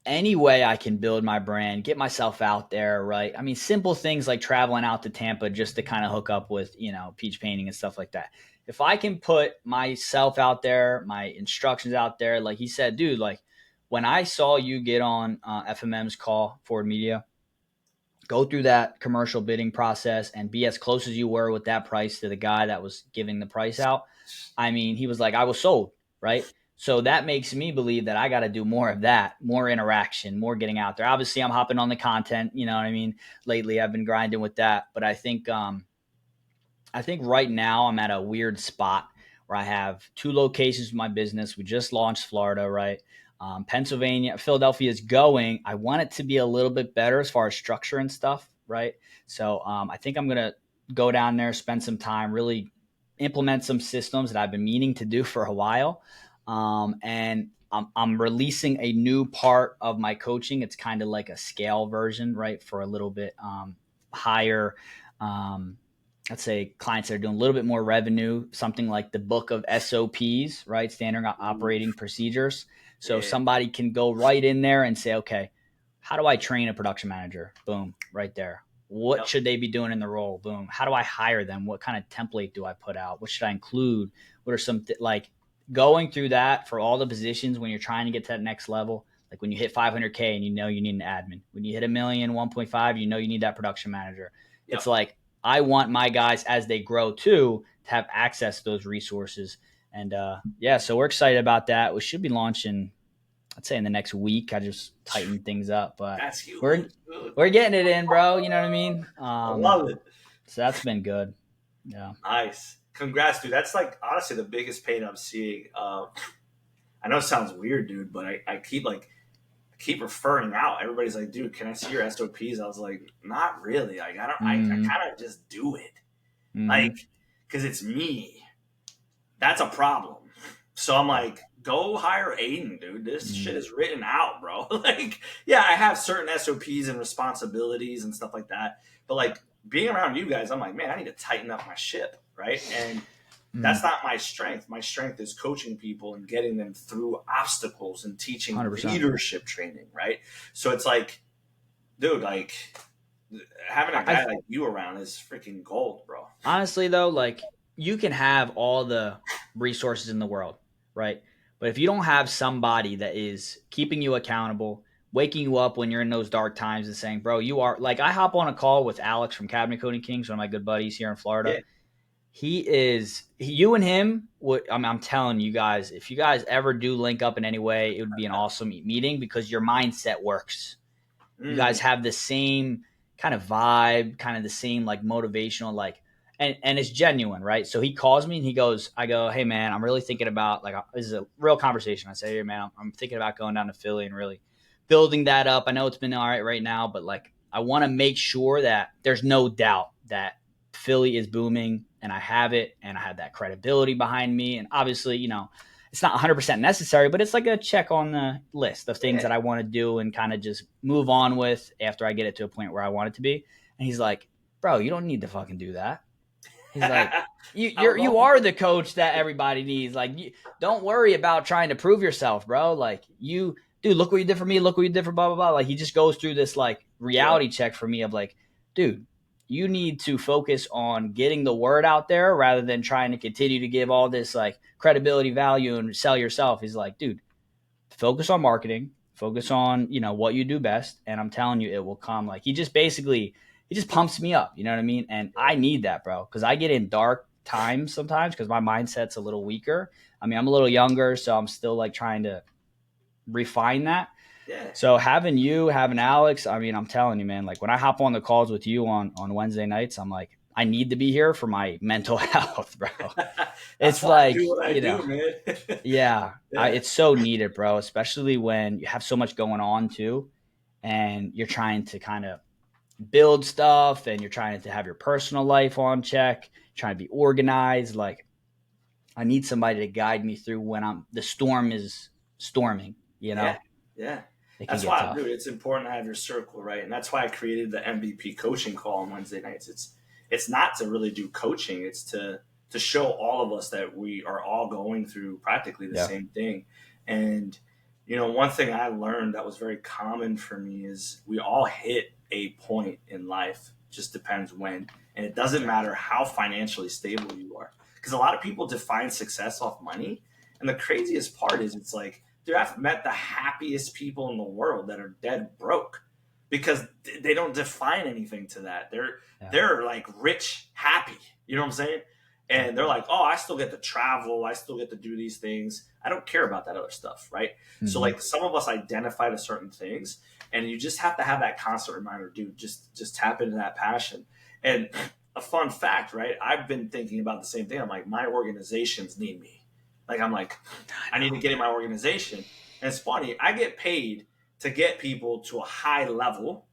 Speaker 1: any way I can build my brand, get myself out there, right? I mean, simple things like traveling out to Tampa just to kind of hook up with, peach painting and stuff like that. If I can put myself out there, my instructions out there, like he said, dude, like when I saw you get on FMM's call, Ford Media, go through that commercial bidding process and be as close as you were with that price to the guy that was giving the price out. I mean, he was like, I was sold, right? So that makes me believe that I got to do more of that, more interaction, more getting out there. Obviously, I'm hopping on the content, you know what I mean? Lately, I've been grinding with that, but I think right now I'm at a weird spot where I have two locations of my business. We just launched Florida, right? Pennsylvania, Philadelphia is going. I want it to be a little bit better as far as structure and stuff, right? So I think I'm gonna go down there, spend some time, really implement some systems that I've been meaning to do for a while, and I'm releasing a new part of my coaching. It's kind of like a scale version, right, for a little bit higher. Um, let's say clients that are doing a little bit more revenue, something like the book of SOPs, right? Standard operating procedures. So
Speaker 2: Yeah.
Speaker 1: somebody can go right in there and say, okay, how do I train a production manager? Boom, right there. What
Speaker 2: Yep.
Speaker 1: should they be doing in the role? Boom. How do I hire them? What kind of template do I put out? What should I include? What are some like going through that for all the positions when you're trying to get to that next level? Like when you hit 500K and you know you need an admin. When you hit a million, 1.5, you know you need that production manager. It's
Speaker 2: Yep.
Speaker 1: like I want my guys as they grow too to have access to those resources. And yeah, so we're excited about that. We should be launching, I'd say in the next week. I just tightened things up, but
Speaker 2: That's
Speaker 1: we're
Speaker 2: huge, dude.
Speaker 1: we're getting it in, bro. You know what I mean?
Speaker 2: I love it.
Speaker 1: So that's been good. Yeah.
Speaker 2: Nice. Congrats, dude. That's like honestly the biggest pain I'm seeing. I know it sounds weird, dude, but I keep referring out. Everybody's like, dude, can I see your SOPs? I was like, not really. Like, I don't. I
Speaker 1: Mm-hmm.
Speaker 2: kind of just do it,
Speaker 1: Mm-hmm.
Speaker 2: like, because it's me. That's a problem. So I'm
Speaker 1: Yeah.
Speaker 2: like, go hire Aiden, dude. This
Speaker 1: Mm-hmm.
Speaker 2: shit is written out, bro. Like, yeah, I have certain SOPs and responsibilities and stuff like that. But like being around you guys, I'm like, man, I need to tighten up my ship, right? And
Speaker 1: Mm-hmm.
Speaker 2: that's not my strength. My strength is coaching people and getting them through obstacles and teaching
Speaker 1: 100%.
Speaker 2: leadership training, right? So it's like, dude, like having a
Speaker 1: I
Speaker 2: guy like you around is freaking gold, bro.
Speaker 1: honestly though, like you can have all the resources in the world, right? But if you don't have somebody that is keeping you accountable, waking you up when you're in those dark times and saying, bro, you are like I hop on a call with Alex from Cabinet Coding Kings, one of my good buddies here in Florida.
Speaker 2: Yeah.
Speaker 1: You and him would, I'm telling you guys, if you guys ever do link up in any way, it would be an awesome meeting because your mindset works. You
Speaker 2: Mm,
Speaker 1: guys have the same kind of vibe, kind of the same like motivational, like, and it's genuine, right? So he calls me and he goes, I go, hey man, I'm really thinking about like this is a real conversation. I say, hey man, I'm thinking about going down to Philly and really building that up. I know it's been all right now, but like I want to make sure that there's no doubt that Philly is booming and I have it and I have that credibility behind me. And obviously, it's not 100% necessary, but it's like a check on the list of things that
Speaker 2: Yeah.
Speaker 1: I want to do and kind of just move on with after I get it to a point where I want it to be. And he's like, bro, you don't need to fucking do that. He's like,
Speaker 2: How
Speaker 1: you
Speaker 2: long?
Speaker 1: are the coach that everybody needs. Like, don't worry about trying to prove yourself, bro. Like, dude, look what you did for me. Look what you did for blah blah blah. Like, he just goes through this like
Speaker 2: Yeah.
Speaker 1: reality check for me of like, dude, you need to focus on getting the word out there rather than trying to continue to give all this like credibility, value, and sell yourself. He's like, dude, focus on marketing, focus on, what you do best. And I'm telling you, it will come. Like he just pumps me up. You know what I mean? And I need that, bro. Cause I get in dark times sometimes because my mindset's a little weaker. I mean, I'm a little younger, so I'm still like trying to refine that.
Speaker 2: Yeah.
Speaker 1: So having Alex, I mean, I'm telling you, man, like when I hop on the calls with you on Wednesday nights, I'm like, I need to be here for my mental health, bro.
Speaker 2: That's
Speaker 1: It's
Speaker 2: why I
Speaker 1: like,
Speaker 2: do what I do, man.
Speaker 1: yeah,
Speaker 2: Yeah.
Speaker 1: it's so needed, bro, especially when you have so much going on too, and you're trying to kind of build stuff and you're trying to have your personal life on check, trying to be organized. Like, I need somebody to guide me through when the storm is storming,
Speaker 2: Yeah. Yeah.
Speaker 1: it can
Speaker 2: That's
Speaker 1: get
Speaker 2: why I do
Speaker 1: tough.
Speaker 2: it. It's important to have your circle, right? And that's why I created the MVP coaching call on Wednesday nights. It's not to really do coaching. It's to show all of us that we are all going through practically the
Speaker 1: Yeah.
Speaker 2: same thing. And one thing I learned that was very common for me is we all hit a point in life. Just depends when. And it doesn't matter how financially stable you are. Because a lot of people define success off money. And the craziest part is it's like, dude, I've met the happiest people in the world that are dead broke because they don't define anything to that.
Speaker 1: Yeah.
Speaker 2: They're like rich, happy. You know what I'm saying? And they're like, oh, I still get to travel. I still get to do these things. I don't care about that other stuff, right? So
Speaker 1: Mm-hmm.
Speaker 2: like some of us identify to certain things, and you just have to have that constant reminder, dude. Just tap into that passion. And a fun fact, right? I've been thinking about the same thing. I'm like, my organizations need me. Like I'm like, I need to get in my organization. And it's funny, I get paid to get people to a high level.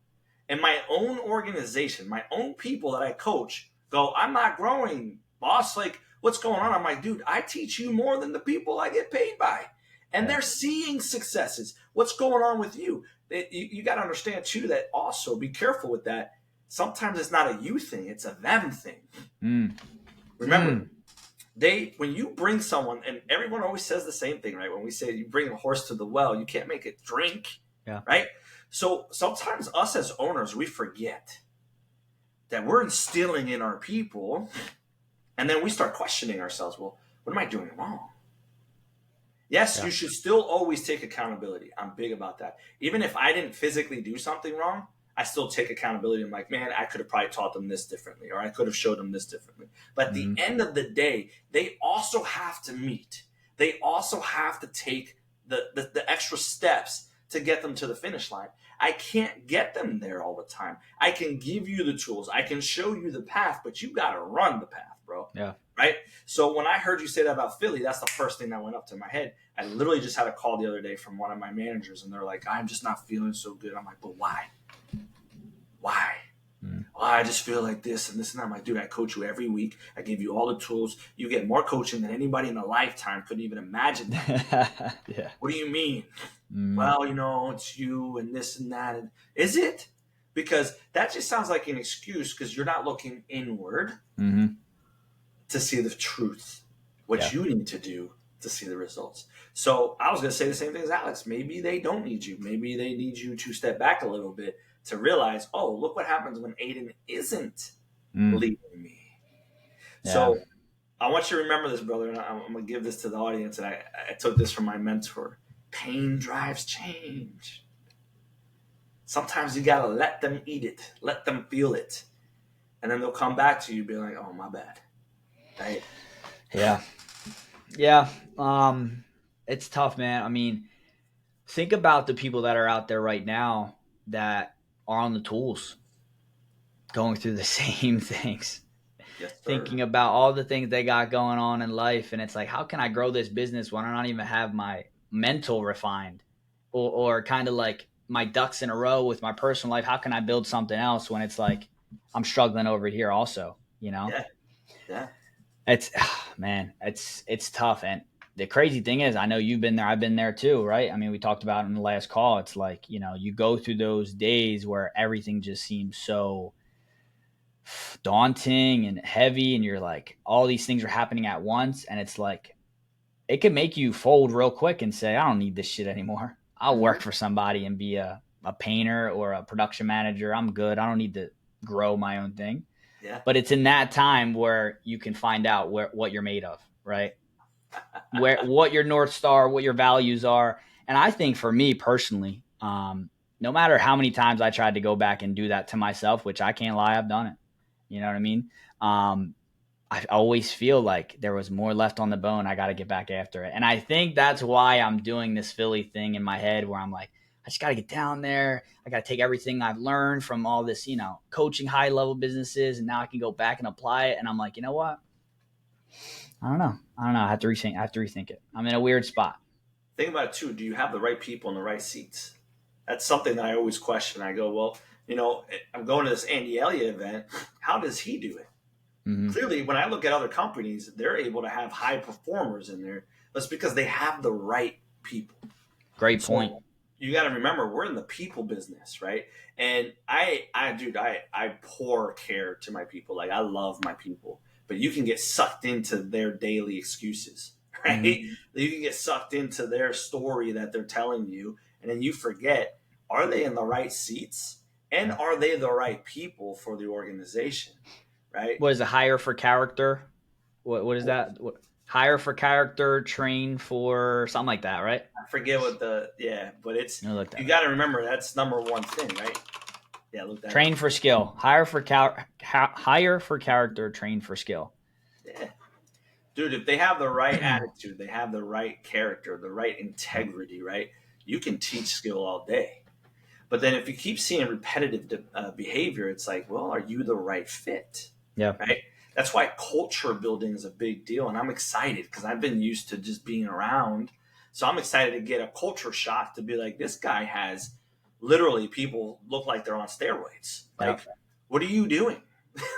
Speaker 2: And my own organization, my own people that I coach go, I'm not growing, boss. Like, what's going on? I'm like, dude, I teach you more than the people I get paid by. And
Speaker 1: Yeah.
Speaker 2: they're seeing successes. What's going on with you? You got to understand, too, that also be careful with that. Sometimes it's not a you thing, it's a them thing.
Speaker 1: Mm.
Speaker 2: Remember, when you bring someone, and everyone always says the same thing, right? When we say you bring a horse to the well, you can't make it drink,
Speaker 1: Yeah.
Speaker 2: right? So sometimes us as owners, we forget that we're instilling in our people, and then we start questioning ourselves. Well, what am I doing wrong? Yes,
Speaker 1: Yeah.
Speaker 2: you should still always take accountability. I'm big about that. Even if I didn't physically do something wrong, I still take accountability. I'm like, man, I could have probably taught them this differently, or I could have showed them this differently. But at the
Speaker 1: Mm-hmm.
Speaker 2: end of the day, they also have to meet. They also have to take the extra steps to get them to the finish line. I can't get them there all the time. I can give you the tools. I can show you the path, but you got to run the path, bro.
Speaker 1: Yeah.
Speaker 2: Right? So when I heard you say that about Philly, that's the first thing that went up to my head. I literally just had a call the other day from one of my managers, and they're like, I'm just not feeling so good. I'm like, but why? Why? Oh, I just feel like this and this and that. I'm like, dude, I coach you every week. I give you all the tools. You get more coaching than anybody in a lifetime could even imagine.
Speaker 1: Yeah.
Speaker 2: What do you mean?
Speaker 1: Mm-hmm.
Speaker 2: Well, it's you and this and that. And is it? Because that just sounds like an excuse because you're not looking inward to see the truth, what you need to do to see the results. So I was going to say the same thing as Alex. Maybe they don't need you. Maybe they need you to step back a little bit to realize, oh, look what happens when Aiden isn't leading me.
Speaker 1: Yeah.
Speaker 2: So I want you to remember this, brother, and I'm going to give this to the audience. And I took this from my mentor. Pain drives change. Sometimes you got to let them eat it, let them feel it. And then they'll come back to you and be like, oh, my bad. Right?
Speaker 1: Yeah. Yeah. It's tough, man. I mean, think about the people that are out there right now that are on the tools going through the same things,
Speaker 2: Yes, sir.
Speaker 1: thinking about all the things they got going on in life. And it's like, how can I grow this business when I don't even have my mental refined or kind of like my ducks in a row with my personal life? How can I build something else when it's like I'm struggling over here also,
Speaker 2: Yeah. Yeah.
Speaker 1: It's man, it's tough. And the crazy thing is, I know you've been there, I've been there too, right? I mean, we talked about it in the last call. It's like, you go through those days where everything just seems so daunting and heavy, and you're like, all these things are happening at once. And it's like, it can make you fold real quick and say, I don't need this shit anymore. I'll
Speaker 2: Mhm.
Speaker 1: work for somebody and be a painter or a production manager. I'm good. I don't need to grow my own thing.
Speaker 2: Yeah.
Speaker 1: But it's in that time where you can find out what you're made of, right? What your North Star, what your values are. And I think for me personally, no matter how many times I tried to go back and do that to myself, which I can't lie, I've done it. You know what I mean? I always feel like there was more left on the bone. I got to get back after it. And I think that's why I'm doing this Philly thing in my head where I'm like, I just got to get down there. I got to take everything I've learned from all this, coaching high level businesses. And now I can go back and apply it. And I'm like, you know what? I don't know. I have to rethink it. I'm in a weird spot.
Speaker 2: Think about it too. Do you have the right people in the right seats? That's something that I always question. I go, well, I'm going to this Andy Elliott event. How does he do it?
Speaker 1: Mm-hmm.
Speaker 2: Clearly, when I look at other companies, they're able to have high performers in there. That's because they have the right people.
Speaker 1: Great point.
Speaker 2: So you got to remember, we're in the people business, right? And I pour care to my people. Like, I love my people, but you can get sucked into their daily excuses, right?
Speaker 1: Mm-hmm.
Speaker 2: You can get sucked into their story that they're telling you, and then you forget: are they in the right seats, and
Speaker 1: Yeah.
Speaker 2: are they the right people for the organization, right?
Speaker 1: What is it? Hire for character? What is that? Hire for character, train for something like that, right?
Speaker 2: I forget what but
Speaker 1: No, look
Speaker 2: you
Speaker 1: that up.
Speaker 2: got to remember that's number one thing, right? Yeah, look that up.
Speaker 1: Train for skill. Hire for character. Train for skill.
Speaker 2: Yeah. Dude, if they have the right attitude, they have the right character, the right integrity, right? You can teach skill all day. But then if you keep seeing repetitive behavior, it's like, well, are you the right fit?
Speaker 1: Yeah.
Speaker 2: Right? That's why culture building is a big deal. And I'm excited because I've been used to just being around. So I'm excited to get a culture shock to be like, this guy has literally people look like they're on steroids.
Speaker 1: Yeah.
Speaker 2: Like, what are you doing?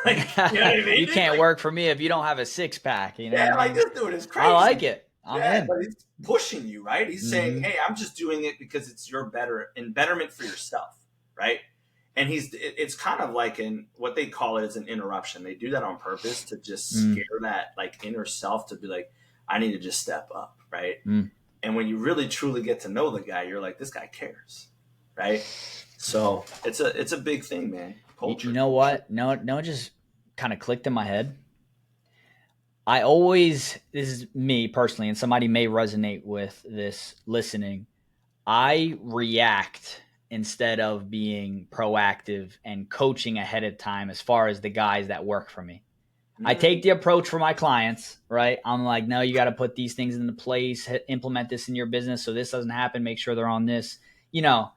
Speaker 2: Like, you know what I mean?
Speaker 1: You can't
Speaker 2: Like,
Speaker 1: work for me if you don't have a six pack. You know what
Speaker 2: yeah,
Speaker 1: I
Speaker 2: like
Speaker 1: mean?
Speaker 2: this dude is
Speaker 1: I like
Speaker 2: crazy.
Speaker 1: it. I'm
Speaker 2: Yeah,
Speaker 1: in.
Speaker 2: but he's pushing you, right? He's saying,
Speaker 1: Mm-hmm.
Speaker 2: "Hey, I'm just doing it because it's your betterment for yourself," right? And it's kind of like what they call it is an interruption. They do that on purpose to just scare that like inner self to be like, "I need to just step up," right?
Speaker 1: Mm.
Speaker 2: And when you really truly get to know the guy, you're like, "This guy cares," right? So it's a big thing, man.
Speaker 1: You
Speaker 2: Culture,
Speaker 1: know
Speaker 2: culture.
Speaker 1: what? No, no, it just kind of clicked in my head. I always, this is me personally, and somebody may resonate with this listening. I react instead of being proactive and coaching ahead of time as far as the guys that work for me. I take
Speaker 2: Mm,
Speaker 1: the approach for my clients, right? I'm like, no, you got to put these things into place, implement this in your business so this doesn't happen, make sure they're on this, you know,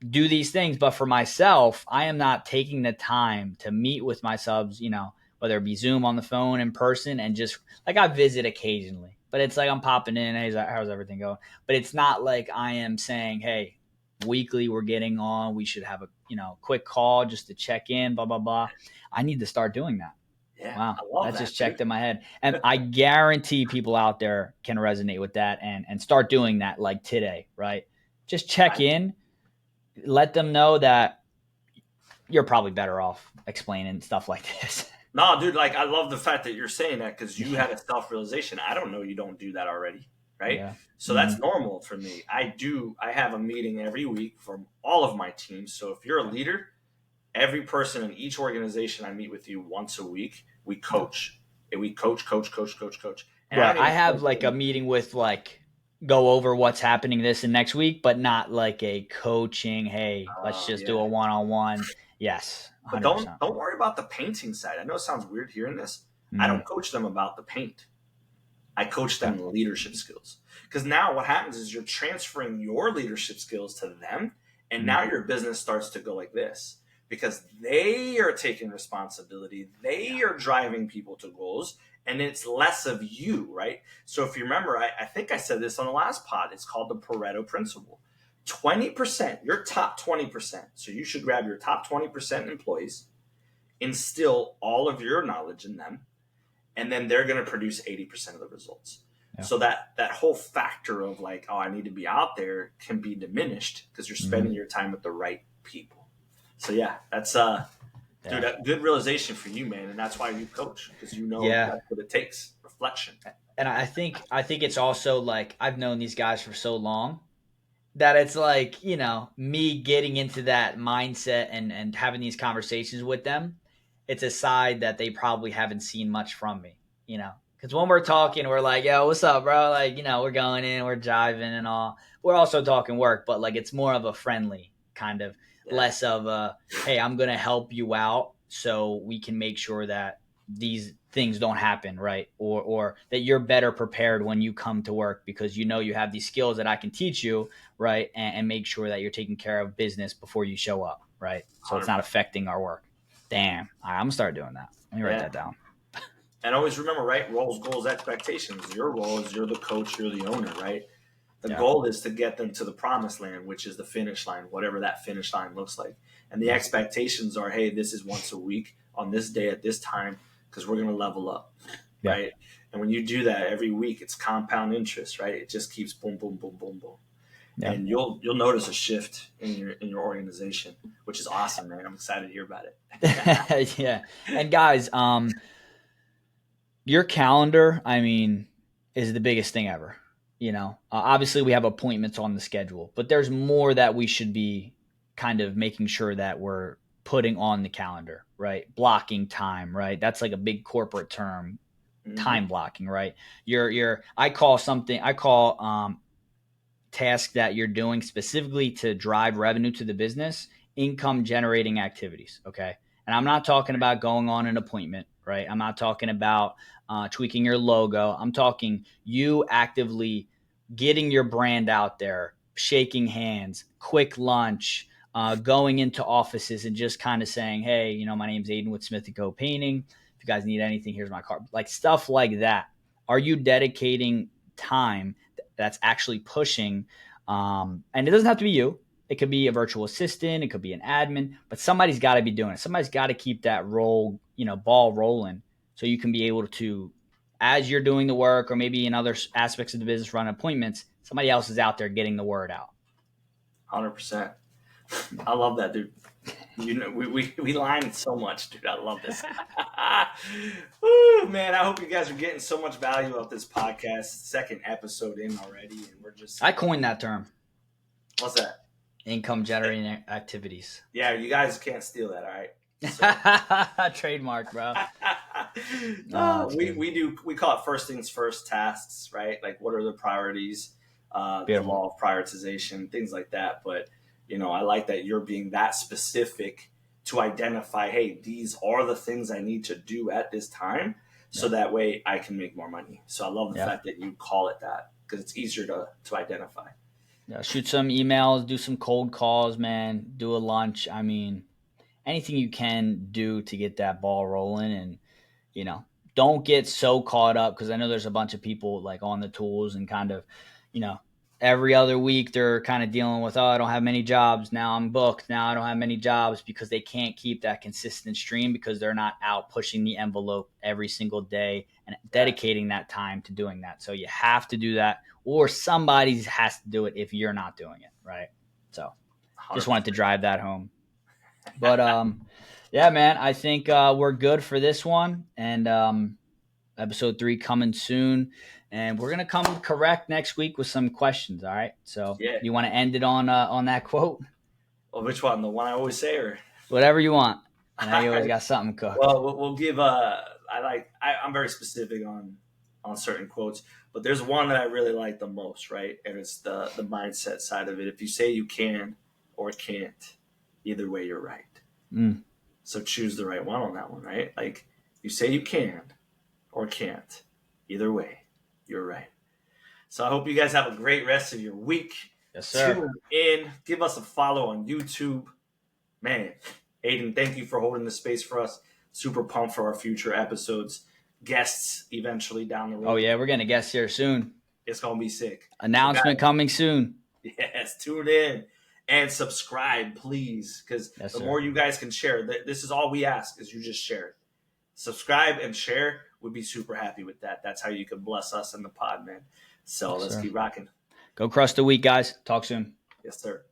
Speaker 1: do these things. But for myself, I am not taking the time to meet with my subs, whether it be Zoom, on the phone, in person, and just like I visit occasionally. But it's like I'm popping in, hey, how's everything going? But it's not like I am saying, hey, weekly we're getting on. We should have a quick call just to check in, blah blah blah. I need to start doing that.
Speaker 2: yeah,
Speaker 1: Wow,
Speaker 2: I love
Speaker 1: that
Speaker 2: that,
Speaker 1: just
Speaker 2: dude.
Speaker 1: checked in my head, and I guarantee people out there can resonate with that and start doing that like today, right? Just check
Speaker 2: I
Speaker 1: in, let them know that you're probably better off explaining stuff like this.
Speaker 2: No, dude, like I love the fact that you're saying that because you
Speaker 1: Yeah.
Speaker 2: had a self realization. I don't know you don't do that already, right?
Speaker 1: Yeah.
Speaker 2: So
Speaker 1: Mm-hmm.
Speaker 2: that's normal for me. I have a meeting every week from all of my teams. So if you're a
Speaker 1: Yeah.
Speaker 2: leader, every person in each organization, I meet with you once a week. We
Speaker 1: Yeah.
Speaker 2: coach. And we coach, coach, coach, coach, coach. And I
Speaker 1: Right.
Speaker 2: don't
Speaker 1: I
Speaker 2: even
Speaker 1: have
Speaker 2: coach
Speaker 1: like a
Speaker 2: them.
Speaker 1: meeting with like go over what's happening this and next week, but not like a coaching, hey, let's just do
Speaker 2: Yeah.
Speaker 1: a one on one. Yes,
Speaker 2: But
Speaker 1: 100%.
Speaker 2: don't worry about the painting side. I know it sounds weird hearing this. I
Speaker 1: Mm.
Speaker 2: don't coach them about the paint. I coach
Speaker 1: Yeah.
Speaker 2: them in leadership skills. Because now what happens is you're transferring your leadership skills to them, and
Speaker 1: Mm.
Speaker 2: now your business starts to go like this because they are taking responsibility,
Speaker 1: Yeah.
Speaker 2: they are driving people to goals, and it's less of you, right? So if you remember, I think I said this on the last pod, it's called the Pareto principle. 20%, your top 20%. So you should grab your top 20% employees, instill all of your knowledge in them, and then they're going to produce 80% of the results.
Speaker 1: Yeah.
Speaker 2: So that whole factor of like, oh, I need to be out there can be diminished because you're spending your time with the right people. So yeah, that's dude,
Speaker 1: Yeah.
Speaker 2: a good realization for you, man, and that's why you coach because you know
Speaker 1: Yeah.
Speaker 2: that's what it takes. Reflection.
Speaker 1: And I think it's also like I've known these guys for so long that it's like, me getting into that mindset and having these conversations with them, it's a side that they probably haven't seen much from me, because when we're talking, we're like, yo, what's up, bro? Like, we're going in, we're jiving and all. We're also talking work, but like it's more of a friendly kind of,
Speaker 2: Yeah,
Speaker 1: less of a, hey, I'm going to help you out so we can make sure that these things don't happen, right? Or that you're better prepared when you come to work because you have these skills that I can teach you, right? And make sure that you're taking care of business before you show up, right? So it's
Speaker 2: 100%.
Speaker 1: not affecting our work. Damn. All right, I'm gonna start doing that. Let me write
Speaker 2: Yeah.
Speaker 1: that down.
Speaker 2: And always remember, right? Roles, goals, expectations. Your role is you're the coach, you're the owner, right? The
Speaker 1: Yeah.
Speaker 2: goal is to get them to the promised land, which is the finish line, whatever that finish line looks like. And the
Speaker 1: Yeah.
Speaker 2: expectations are, hey, this is once a week on this day at this time because we're going to level up,
Speaker 1: Yeah.
Speaker 2: right? And when you do that every week, it's compound interest, right? It just keeps boom, boom, boom, boom, boom,
Speaker 1: Yeah.
Speaker 2: and you'll notice a shift in your organization, which is awesome, man. I'm excited to hear about it.
Speaker 1: Yeah. And guys, your calendar, I mean, is the biggest thing ever. Obviously we have appointments on the schedule, but there's more that we should be kind of making sure that we're putting on the calendar, right? Blocking time, right? That's like a big corporate term,
Speaker 2: Hmm.
Speaker 1: time blocking, right? I call task that you're doing specifically to drive revenue to the business, income generating activities. Okay. And I'm not talking about going on an appointment, right? I'm not talking about tweaking your logo. I'm talking you actively getting your brand out there, shaking hands, quick lunch, going into offices and just kind of saying, hey, my name's Aiden with Smith & Co. Painting. If you guys need anything, here's my card. Like stuff like that. Are you dedicating time that's actually pushing? And it doesn't have to be you. It could be a virtual assistant. It could be an admin, but somebody's got to be doing it. Somebody's got to keep that ball rolling so you can be able to, as you're doing the work or maybe in other aspects of the business, run appointments, somebody else is out there getting the word out.
Speaker 2: 100%. I love that, dude. We line so much, dude. I love this. Woo, man, I hope you guys are getting so much value out of this podcast. Second episode in already, and we're just
Speaker 1: I coined that term.
Speaker 2: What's that?
Speaker 1: Income generating activities.
Speaker 2: Yeah, you guys can't steal that, all right? So,
Speaker 1: trademark, bro.
Speaker 2: we call it first things first tasks, right? Like what are the priorities, the
Speaker 1: Beautiful.
Speaker 2: law of prioritization, things like that. But I like that you're being that specific to identify, hey, these are the things I need to do at this time, so that way I can make more money. So I love the fact that you call it that because it's easier to identify.
Speaker 1: Yeah, shoot some emails, do some cold calls, man. Do a lunch. I mean, anything you can do to get that ball rolling, and you know, don't get so caught up because I know there's a bunch of people like on the tools and kind of, you know, every other week they're kind of dealing with, oh, I don't have many jobs now. I'm booked now. I don't have many jobs because they can't keep that consistent stream because they're not out pushing the envelope every single day and dedicating that time to doing that. So you have to do that, or somebody has to do it if you're not doing it, right? So just
Speaker 2: 100%.
Speaker 1: wanted to drive that home. But yeah, man, I think we're good for this one, and episode 3 coming soon, and we're gonna come correct next week with some questions. All right, so
Speaker 2: Yeah.
Speaker 1: you want to end it on that quote?
Speaker 2: Well, which one? The one I always say, or
Speaker 1: Whatever you want. I know you always got something cooked.
Speaker 2: well, we'll give. I'm very specific on certain quotes, but there's one that I really like the most, right? And it's the mindset side of it. If you say you can or can't, either way, you're right.
Speaker 1: Mm.
Speaker 2: So choose the right one on that one, right? Like you say you can or can't, either way, you're right. So I hope you guys have a great rest of your week.
Speaker 1: Yes, sir.
Speaker 2: Tune in, give us a follow on YouTube. Man, Aiden, thank you for holding the space for us. Super pumped for our future episodes. Guests eventually down the road.
Speaker 1: Oh yeah, we're gonna guest here soon.
Speaker 2: It's gonna be sick.
Speaker 1: Announcement coming soon.
Speaker 2: Yes, tune in and subscribe, please, because the more you guys can share, this is all we ask is you just share it. Subscribe and share. would be super happy with that. That's how you can bless us in the pod, man. So
Speaker 1: Yes,
Speaker 2: let's
Speaker 1: sir.
Speaker 2: keep rocking.
Speaker 1: Go crush the week, guys. Talk soon.
Speaker 2: Yes, sir.